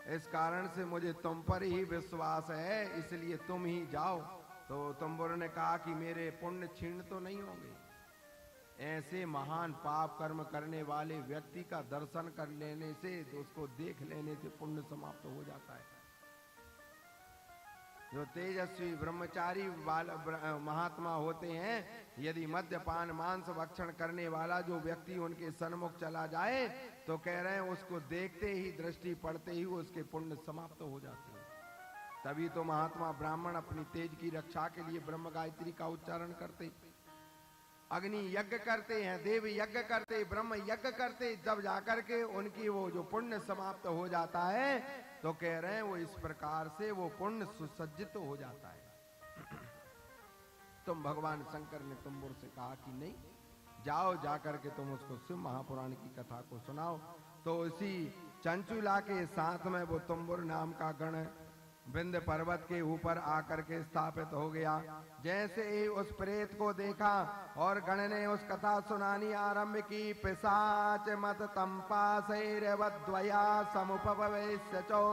इस कारण से मुझे तुम पर ही विश्वास है, इसलिए तुम ही जाओ। तो तुम्बुर ने कहा कि मेरे पुण्य क्षीण तो नहीं होंगे? ऐसे महान पाप कर्म करने वाले व्यक्ति का दर्शन कर लेने से, उसको देख लेने से पुण्य समाप्त हो जाता है। जो तेजस्वी ब्रह्मचारी महात्मा होते हैं, यदि मद्यपान मांस भक्षण करने वाला जो व्यक्ति उनके सन्मुख चला जाए तो कह रहे हैं उसको देखते ही, दृष्टि पड़ते ही उसके पुण्य समाप्त हो जाते हैं। तभी तो महात्मा ब्राह्मण अपनी तेज की रक्षा के लिए ब्रह्म गायत्री का उच्चारण करते, अग्नि यज्ञ करते हैं, देव यज्ञ करते, ब्रह्म यज्ञ करते, जब जाकर के उनकी वो जो पुण्य समाप्त हो जाता है तो कह रहे हैं वो इस प्रकार से वो पुण्य सुसज्जित हो जाता है। तुम भगवान शंकर ने तुम्बुर से कहा कि नहीं, जाओ, जाकर के तुम उसको शिव महापुराण की कथा को सुनाओ। तो उसी चंचुला के साथ में वो तुम्बुर नाम का गण बिंद पर्वत के ऊपर आकर के स्थापित हो गया। जैसे ही उस प्रेत को देखा और गण ने उस कथा सुनानी आरंभ की, पिशाच मत तंपासैरवद्वया समुपवेश्य चो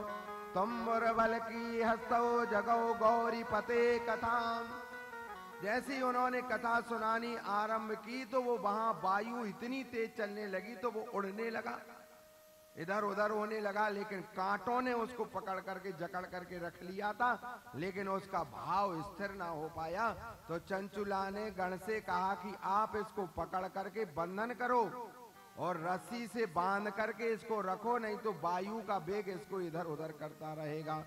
तुम्बुर बल की हस्तौ जगौ गौरी पते कथाम। जैसी उन्होंने कथा सुनानी आरंभ की तो वो वहां वायु इतनी तेज चलने लगी तो वो उड़ने लगा, इधर उधर होने लगा, लेकिन कांटों ने उसको पकड़ करके जकड़ करके रख लिया था, लेकिन उसका भाव स्थिर ना हो पाया। तो चंचुला ने गण से कहा कि आप इसको पकड़ करके बंधन करो और रस्सी से बांध करके इसको रखो, नहीं तो वायु का वेग इसको इधर उधर करता रहेगा।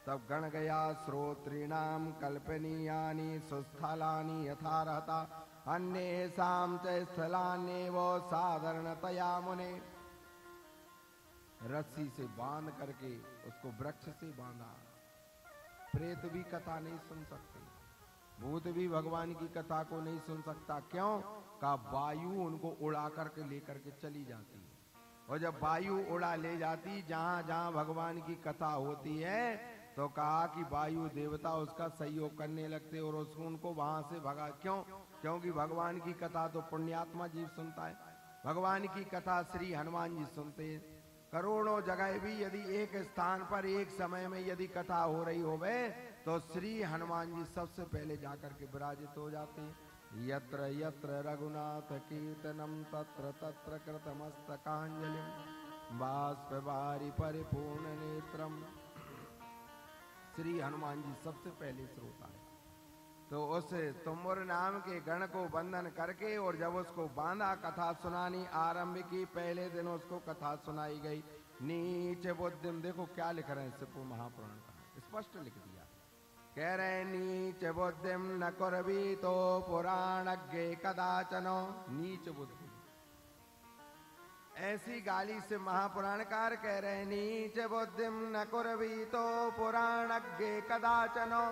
तब गण गया श्रोत्रीणाम कल्पनीयानि सुस्थलानि यथा रहता अन्येषां च स्थलान्येव साधारणतया मुने। रस्सी से बांध करके उसको वृक्ष से बांधा। प्रेत भी कथा नहीं सुन सकते, भूत भी भगवान की कथा को नहीं सुन सकता। क्यों? का वायु उनको उड़ा करके लेकर के चली जाती, और जब वायु उड़ा ले जाती जहां जहां भगवान की कथा होती है तो कहा कि वायु देवता उसका सहयोग करने लगते और उसको उनको वहां से भगा। क्यों? क्योंकि भगवान की कथा तो पुण्यात्मा जीव सुनता है, भगवान की कथा श्री हनुमान जी सुनते हैं। करोड़ों जगह भी यदि एक स्थान पर एक समय में यदि कथा हो रही होवे तो श्री हनुमान जी सबसे पहले जाकर के विराजित हो जाते हैं। यत्र यत्र रघुनाथ कीर्तनम तत्र तत्र कृतमस्तकांजलिम बाष्पवारि परिपूर्ण नेत्रम। श्री हनुमान जी सबसे पहले श्रोता है। तो उस तुम्बुर नाम के गण को बंधन करके और जब उसको बांधा कथा सुनानी आरंभ की। पहले दिन उसको कथा सुनाई गई। नीच बुद्धिम, देखो क्या लिख रहे हैं सिपो महापुराण का, स्पष्ट लिख दिया। कह रहे हैं नीच बुद्धिम न कुरवी तो पुराणज्ञ कदाचनो। नीच बुद्धि, ऐसी गाली से महापुराणकार कह रहे हैं नीच बुद्धिम न कुरवी तो पुराणज्ञ कदाचनो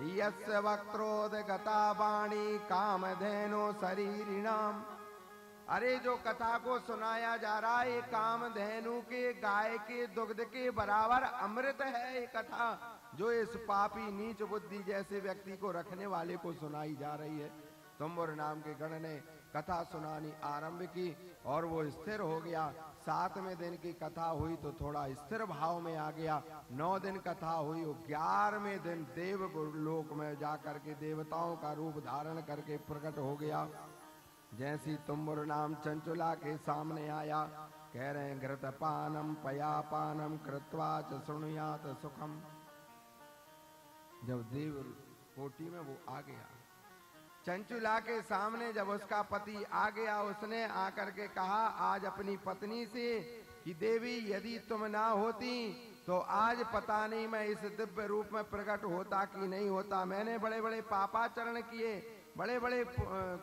यस्य वक्त्रोदगता वाणी कामधेनु शरीरिणाम। अरे जो कथा को सुनाया जा रहा है ये कामधेनु के गाय के दुग्ध के बराबर अमृत है ये कथा, जो इस पापी नीच बुद्धि जैसे व्यक्ति को रखने वाले को सुनाई जा रही है। तुम्बुर नाम के गण ने कथा सुनानी आरंभ की और वो स्थिर हो गया। 7वें दिन की कथा हुई तो थोड़ा स्थिर भाव में आ गया। 9 दिन कथा हुई, 11वें दिन देव लोक में जाकर के देवताओं का रूप धारण करके प्रकट हो गया। जैसी तुम्बुर नाम चंचुला के सामने आया, कह रहे हैं घृतपानम पयापानम कृत्वा च शृणुयात सुखम। जब देव कोटि में वो आ गया, चंचुला के सामने जब उसका पति आ गया, उसने आकर के कहा आज अपनी पत्नी से कि देवी यदि तुम ना होती तो आज पता नहीं मैं इस दिव्य रूप में प्रकट होता कि नहीं होता। मैंने बड़े बड़े पापाचरण किए, बड़े बड़े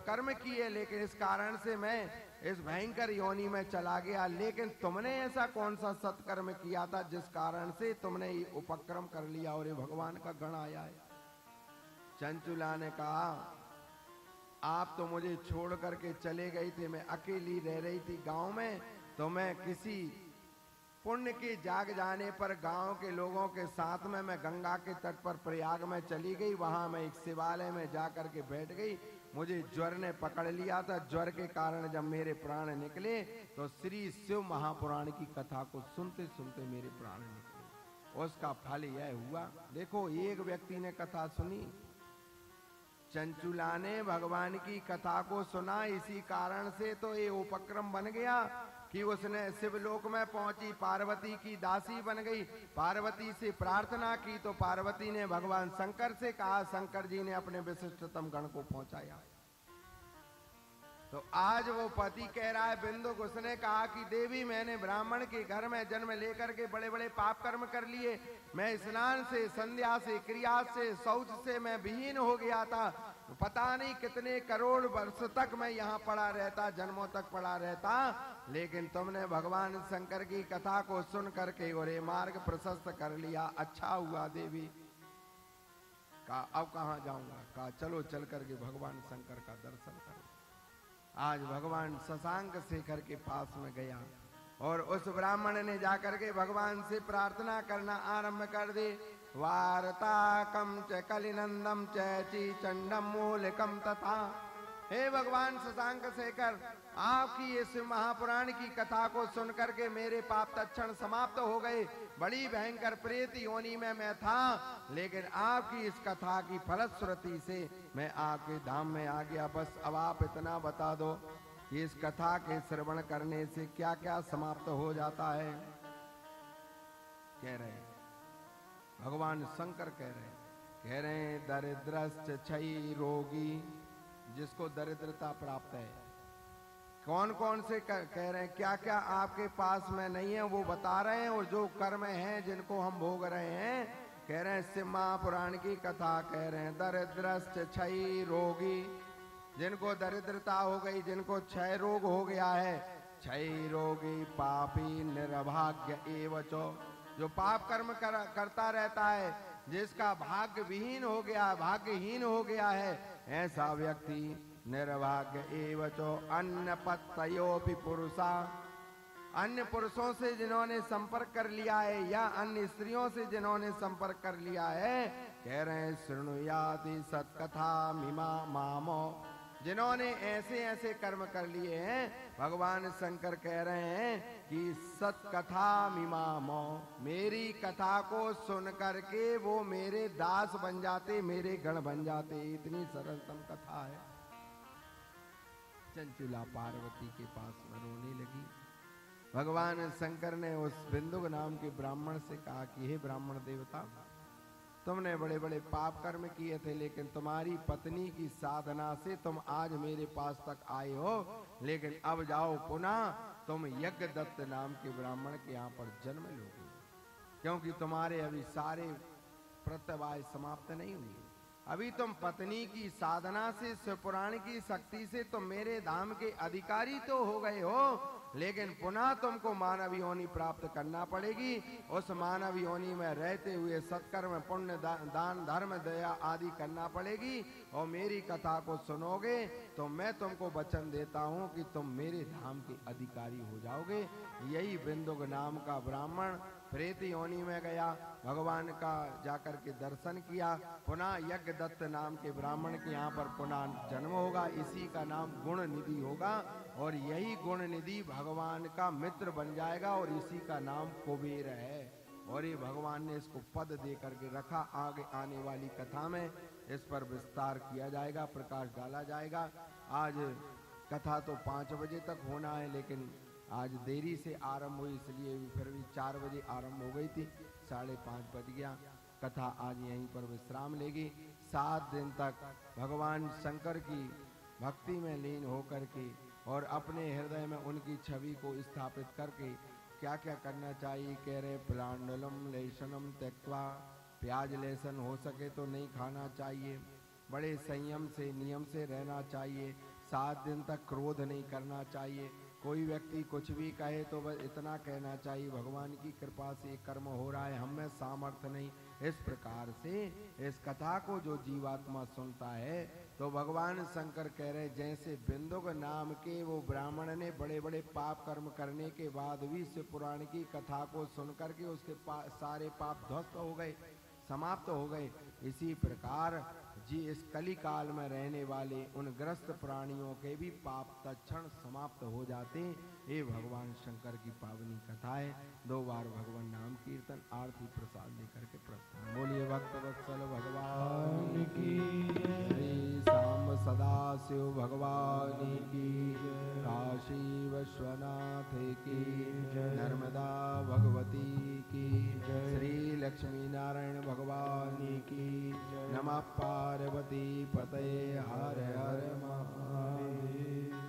कर्म किए, लेकिन इस कारण से मैं इस भयंकर योनि में चला गया। लेकिन तुमने ऐसा कौन सा सत्कर्म किया था जिस कारण से तुमने ये उपक्रम कर लिया और ये भगवान का गण आया है। चंचुला ने कहा आप तो मुझे छोड़ करके चले गई थे, मैं अकेली रह रही थी गांव में, तो मैं किसी पुण्य के जाग जाने पर गांव के लोगों के साथ में मैं गंगा के तट पर प्रयाग में चली गई। वहां मैं एक शिवालय में जाकर के बैठ गई। मुझे ज्वर ने पकड़ लिया था। ज्वर के कारण जब मेरे प्राण निकले तो श्री शिव महापुराण की कथा को सुनते सुनते मेरे प्राण निकले। उसका फल यह हुआ, देखो एक व्यक्ति ने कथा सुनी, चंचुला ने भगवान की कथा को सुना, इसी कारण से तो ये उपक्रम बन गया कि उसने शिवलोक में पहुंची, पार्वती की दासी बन गई। पार्वती से प्रार्थना की तो पार्वती ने भगवान शंकर से कहा, शंकर जी ने अपने विशिष्टतम गण को पहुंचाया। तो आज वो पति कह रहा है बिंदुक, उसने कहा कि देवी मैंने ब्राह्मण के घर में जन्म लेकर के बड़े बड़े पाप कर्म कर लिए। मैं स्नान से, संध्या से, क्रिया से, शौच से मैं विहीन हो गया था। पता नहीं कितने करोड़ वर्ष तक मैं यहाँ पड़ा रहता, जन्मों तक पड़ा रहता, लेकिन तुमने भगवान शंकर की कथा को सुन करके और ये मार्ग प्रशस्त कर लिया। अच्छा हुआ देवी। कहा अब कहाँ जाऊंगा? कहा चलो चल करके भगवान शंकर का दर्शन करो। आज भगवान शशांक शेखर के पास में गया और उस ब्राह्मण ने जाकर के भगवान से प्रार्थना करना आरंभ कर दी। वार्ताकम च कलिनंदम ची चंडम मूलिकम तथा। हे भगवान शशांक शेखर, आपकी इस महापुराण की कथा को सुन करके मेरे पाप तत्क्षण समाप्त हो गए। बड़ी भयंकर प्रेत योनि में मैं था, लेकिन आपकी इस कथा की फलश्रुति से मैं आपके धाम में आ गया। बस अब आप इतना बता दो कि इस कथा के श्रवण करने से क्या क्या समाप्त हो जाता है। कह रहे हैं भगवान शंकर कह रहे हैं दरिद्रश्च क्षयी रोगी, जिसको दरिद्रता प्राप्त है। कौन कौन से कह रहे हैं क्या क्या आपके पास में नहीं है वो बता रहे हैं, और जो कर्म हैं जिनको हम भोग रहे हैं, कह रहे हैं शिव महापुराण की कथा। कह रहे हैं दरिद्रश्च क्षयी रोगी, जिनको दरिद्रता हो गई, जिनको क्षय रोग हो गया है। क्षयी रोगी पापी निर्भाग्य एवचो, जो पाप कर्म करता रहता है, जिसका भाग्य विहीन हो गया, भाग्यहीन हो गया है, ऐसा व्यक्ति निर्भाग्य एवचो। अन्य पत्तयोपि पुरुषा, अन्य पुरुषों से जिन्होंने संपर्क कर लिया है या अन्य स्त्रियों से जिन्होंने संपर्क कर लिया है, कह रहे हैं शृणुयाति सत्कथा मिमा मामो, जिन्होंने ऐसे ऐसे कर्म कर लिए हैं, भगवान शंकर कह रहे हैं कि सत्कथा मिमामो, मेरी कथा को सुन करके वो मेरे दास बन जाते, मेरे गण बन जाते। इतनी सरलतम कथा है। चंचुला पार्वती के पास में रोने लगी। भगवान शंकर ने उस बिंदुक नाम के ब्राह्मण से कहा कि हे ब्राह्मण देवता, तुमने बड़े बड़े पाप कर्म किए थे, लेकिन तुम्हारी पत्नी की साधना से तुम आज मेरे पास तक आए हो। लेकिन अब जाओ, पुनः तुम यज्ञदत्त नाम के ब्राह्मण के यहाँ पर जन्म लोगे, क्योंकि तुम्हारे अभी सारे प्रत्यवाय समाप्त नहीं हुए। अभी तुम पत्नी की साधना से, शिवपुराण की शक्ति से तुम मेरे धाम के अधिकारी तो हो गए हो, लेकिन पुनः तुमको मानव योनि प्राप्त करना पड़ेगी। उस मानव योनि में रहते हुए सत्कर्म, पुण्य, दान, धर्म, दया आदि करना पड़ेगी। और मेरी कथा को सुनोगे तो मैं तुमको वचन देता हूँ कि तुम मेरे धाम के अधिकारी हो जाओगे। यही बिंदुक नाम का ब्राह्मण प्रेत योनि में गया, भगवान का जाकर के दर्शन किया, पुनः यज्ञदत्त नाम के ब्राह्मण के यहाँ पर पुनः जन्म होगा। इसी का नाम गुण निधि होगा, और यही गुण निधि भगवान का मित्र बन जाएगा, और इसी का नाम कुबेर है। और ये भगवान ने इसको पद दे करके रखा। आगे आने वाली कथा में इस पर विस्तार किया जाएगा, प्रकाश डाला जाएगा। आज कथा तो 5 बजे तक होना है, लेकिन आज देरी से आरंभ हुई, इसलिए फिर भी 4 बजे आरंभ हो गई थी, 5:30 बज गया। कथा आज यहीं पर विश्राम लेगी। 7 दिन तक भगवान शंकर की भक्ति में लीन होकर के और अपने हृदय में उनकी छवि को स्थापित करके क्या क्या करना चाहिए, कह रहे प्लांडलम लेशनम त्यक्त्वा, प्याज लहसुन हो सके तो नहीं खाना चाहिए, बड़े संयम से नियम से रहना चाहिए, 7 दिन तक क्रोध नहीं करना चाहिए, कोई व्यक्ति कुछ भी कहे तो बस इतना कहना चाहिए भगवान की कृपा से कर्म हो रहा है, हम में सामर्थ्य नहीं। इस प्रकार से इस कथा को जो जीवात्मा सुनता है तो भगवान शंकर कह रहे जैसे बिंदुक नाम के वो ब्राह्मण ने बड़े बड़े पाप कर्म करने के बाद भी शिव पुराण की कथा को सुनकर के उसके सारे पाप ध्वस्त हो गए, समाप्त हो गए। इसी प्रकार जी इस कली काल में रहने वाले उन ग्रस्त प्राणियों के भी पाप तत्क्षण समाप्त हो जाते। ये भगवान शंकर की पावनी कथा है। 2 बार भगवान नाम कीर्तन आरती प्रसाद लेकर के प्रस्थान। बोलिए भक्त वत्सल भगवान की, श्री शाम सदा शिव भगवान की, काशी विश्वनाथ की, नर्मदा भगवती की, श्री लक्ष्मी नारायण भगवान की, नमः पार्वती पतये हर हर महादेव।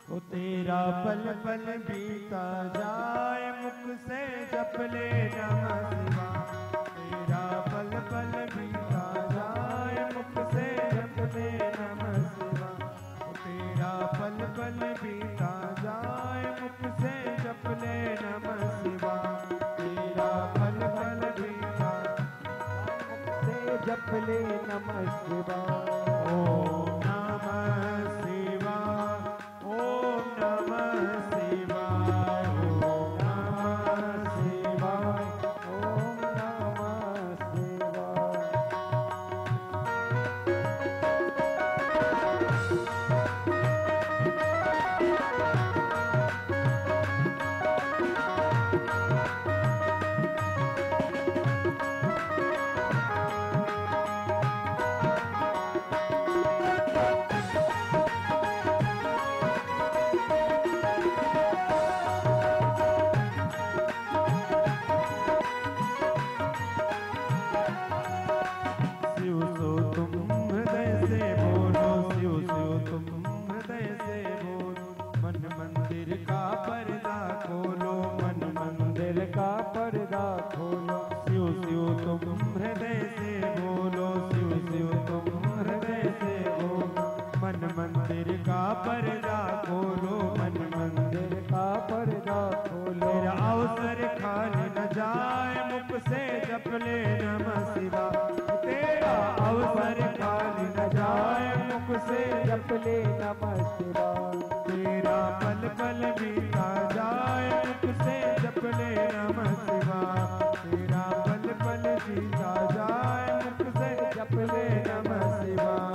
ओ तेरा पल पल बीता जाए मुख से जप ले नमः शिवाय। तेरा पल पल बीता जाए मुख से जप ले नमः शिवाय। ओ तेरा पल पल बीता जाए मुख से जप ले नमः शिवाय। तेरा पल पल बीता मुख से जप ले नमः शिवाय। ओम नमः शिवाय, ओम नमः शिवाय, ओम नमः शिवाय, ओम नमः शिवाय। शिव सो तुम हृदय से बोलो, शिव शिव तुम हृदय से बोलो। मन मंदिर का पर्दा खोलो, मन मंदिर का पर्दा खोलो। शिव शिव तुम हृदय से बोलो, शिव शिव तुम हृदय से बोलो। मन मंदिर का पर्दा खोलो, मन मंदिर का पर्दा खोलो। मेरा अवसर खाली न जाए मुख से जप ले नमः शिवाय। तेरा अवसर खाली न जाए मुख से जप ले नमः शिवाय। तेरा पल पल बीता जाए मुख से जप ले नमः शिवाय। तेरा पल पल बीता जाए मुख से जप ले नमः शिवाय।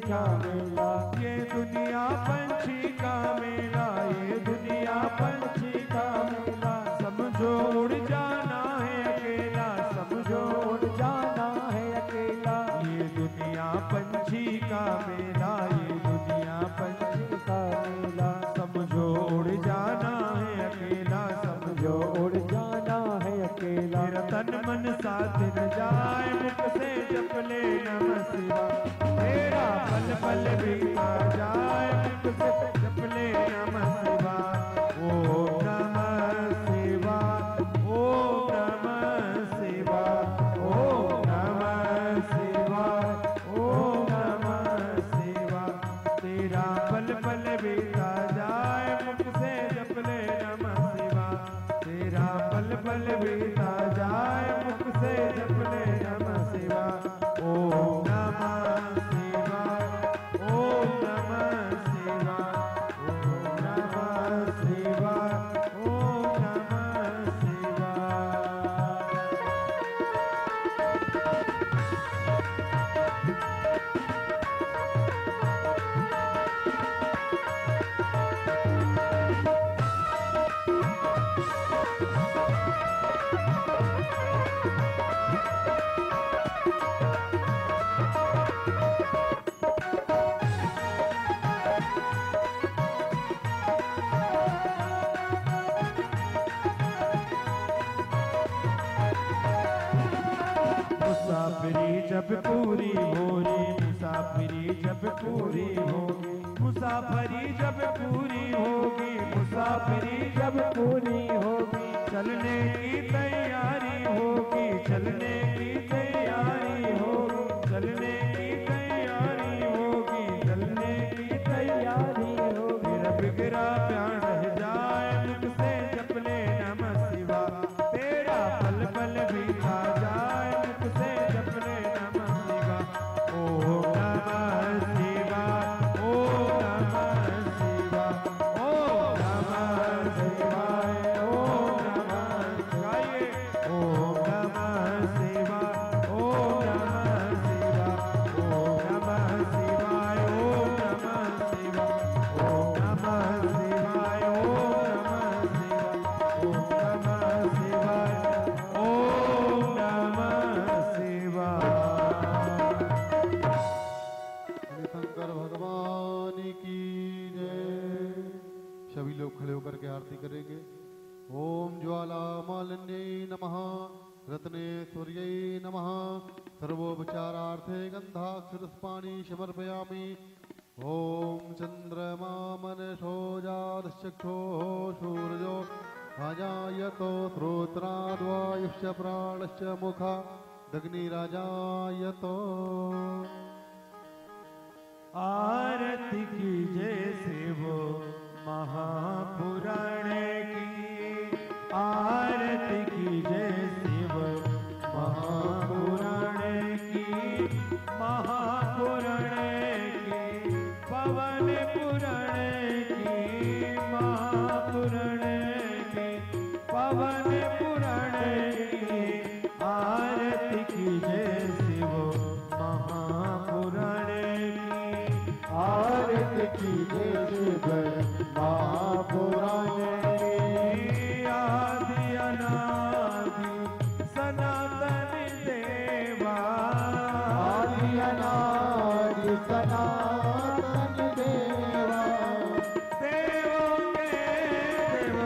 का मेला, ये दुनिया पंछी का मेला, ये दुनिया पंछी का मेला। समझो उड़ जाना है अकेला, समझो उड़ जाना है अकेला। ये दुनिया पंछी का मेला, ये दुनिया पंछी का मेला। समझो उड़ जाना है अकेला, समझो उड़ जाना है अकेला। मेरा तन मन साथ न जाए, मुख से जप ले नमः शिवाय। तेरा पल पल बीता जाए, मुख से जप ले नमः शिवाय। ओम नमः शिवाय, ओम नमः शिवाय, ओम नमः शिवाय, ओम नमः शिवाय। तेरा पल पल बीता जाए, मुख से जप ले नमः शिवाय। तेरा पल पल बीता जाए, मुख से जप ले नमः शिवाय। ओम नमः शिवाय, ओम नमः शिवाय, ओम नमः शिवाय, ओम नमः शिवाय। मुसाफिरी जब पूरी होगी, मुसाफिरी जब पूरी होगी, मुसाफिरी जब पूरी होगी, मुसाफिरी जब पूरी होगी। चलने की तैयारी होगी, चलने की तैयारी होगी, चलने की तैयारी होगी, चलने की तैयारी होगी। मेरा बिगड़ा प्यार रह जाए, मुख से जप ले नमः शिवाय। तेरा पल पल बीता जाए, मुख से जप ले नमः शिवाय। ओम नमः शिवाय, ओम नमः शिवाय, ओम नमः शिवाय, ओम नमः शिवाय। ओम नमः शिवाय, ओम नमः शिवाय, ओम नमः शिवाय, ओम नमः शिवाय, ओम नमः शिवाय, ओम नमः शिवाय, ओम नमः शिवाय। शंकर भगवान की जय। सभी लोग खड़े होकर के आरती करेंगे। ओम ज्वाला मालिन्ये नमः, रत्नेश्वर्यै नमः, सर्वोपचारार्थे गंधाक्षरस्पाणि समर्पयामि। ओम चंद्रमा मनसो जातश्चक्षुः सूर्यो अजायतो श्रोत्राद्वायुश्च प्राणश्च मुखादग्निराजायतो। आरती कीजे शिवो महापुराण की, आरती कीजे शिव महापुराण की, महापुराण की, पवन पुराण की, महापुराण की, पवन पुराण की। आरती कीजे शिव महापुराण की, आरती कीजे शिव महापुराण की। आदि अनादि सनातन देवा, आदि अनादि सनातन देवा। देवों के देव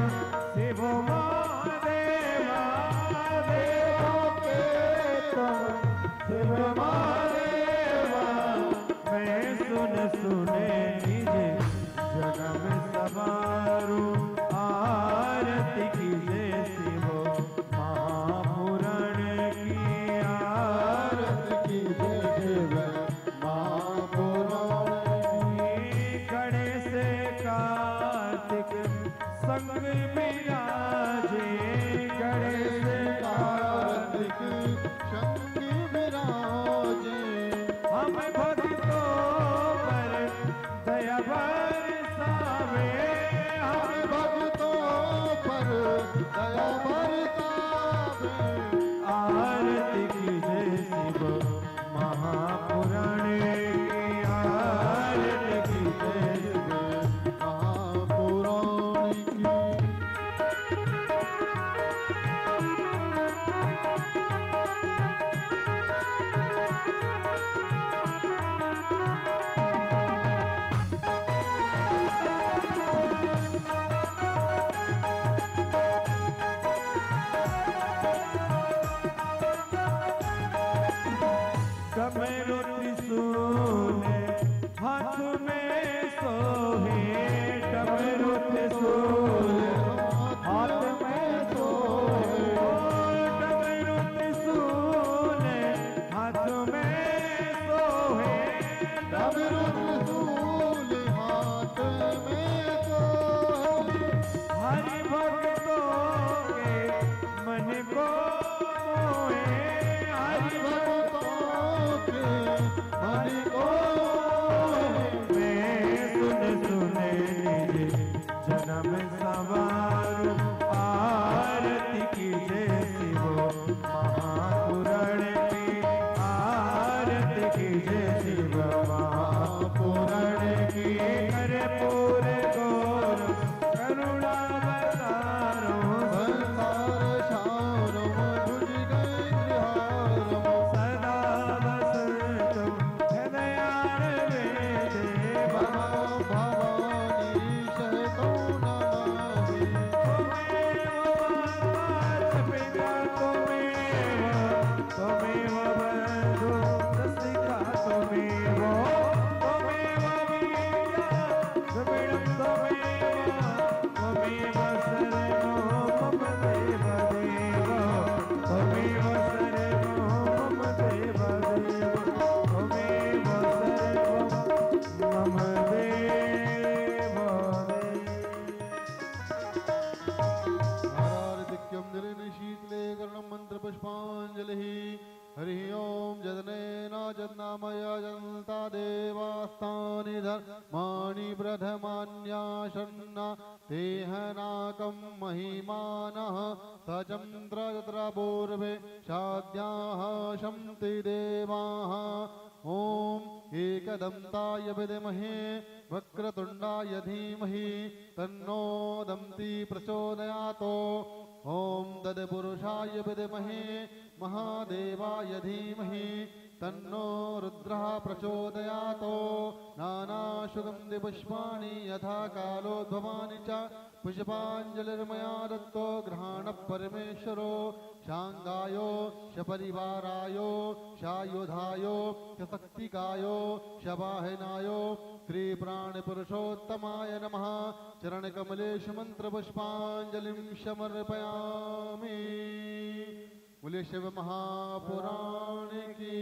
शिव महादेवा, देवों के शिव महादेवा। मैं सुन सुने निज जन्म सवारू, आरती कीजे शिव महापुराण की, आरती कीजे शिव महापुराण की। गणेश कार्तिक संग विराजे, गणेश कार्तिक शंकर विराजे। हम भक्तों पर दया बरसावे, हम भक्तों पर दया बरसावे। आरती कीजे शिव महापुराण की, माणि प्रथमान्याशन्ना तेहनाकं महिमानः सचन्द्रद्रपूर्वे शाद्याः शन्ति देवाः ॐ एकदन्ताय विद्महे वक्रतुण्डाय धीमहि तन्नो दन्ती प्रचोदयात् ॐ तत्पुरुषाय विद्महे महादेवाय धीमहि तन्नो रुद्रः प्रचोदयात् नानासुगन्धिपुष्पाणि यथा कालोद्भवानि च पुष्पाञ्जलिर्मया दत्तो गृहाणः परमेश्वरो शाङ्गायो शपरिवारायो शायुधायो शक्तिकायो शवाहनायो त्रिप्राणपुरुषोत्तमाय नमः चरणकमलेषु मन्त्रपुष्पाञ्जलिं समर्पयामि। बोले शिव महापुराण की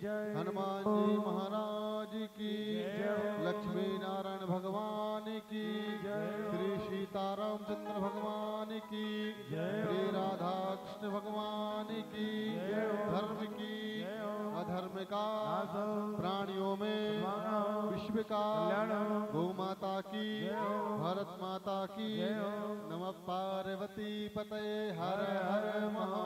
जय, हनुमान जी महाराज की जय, लक्ष्मी नारायण भगवान की जय, श्री सीतारामचंद्र भगवान की जय, श्री राधा कृष्ण भगवान की जय, धर्म की अधर्म का प्राणियों में विश्व का गौ माता की भारत माता की नमः पार्वती पतये हर हर महा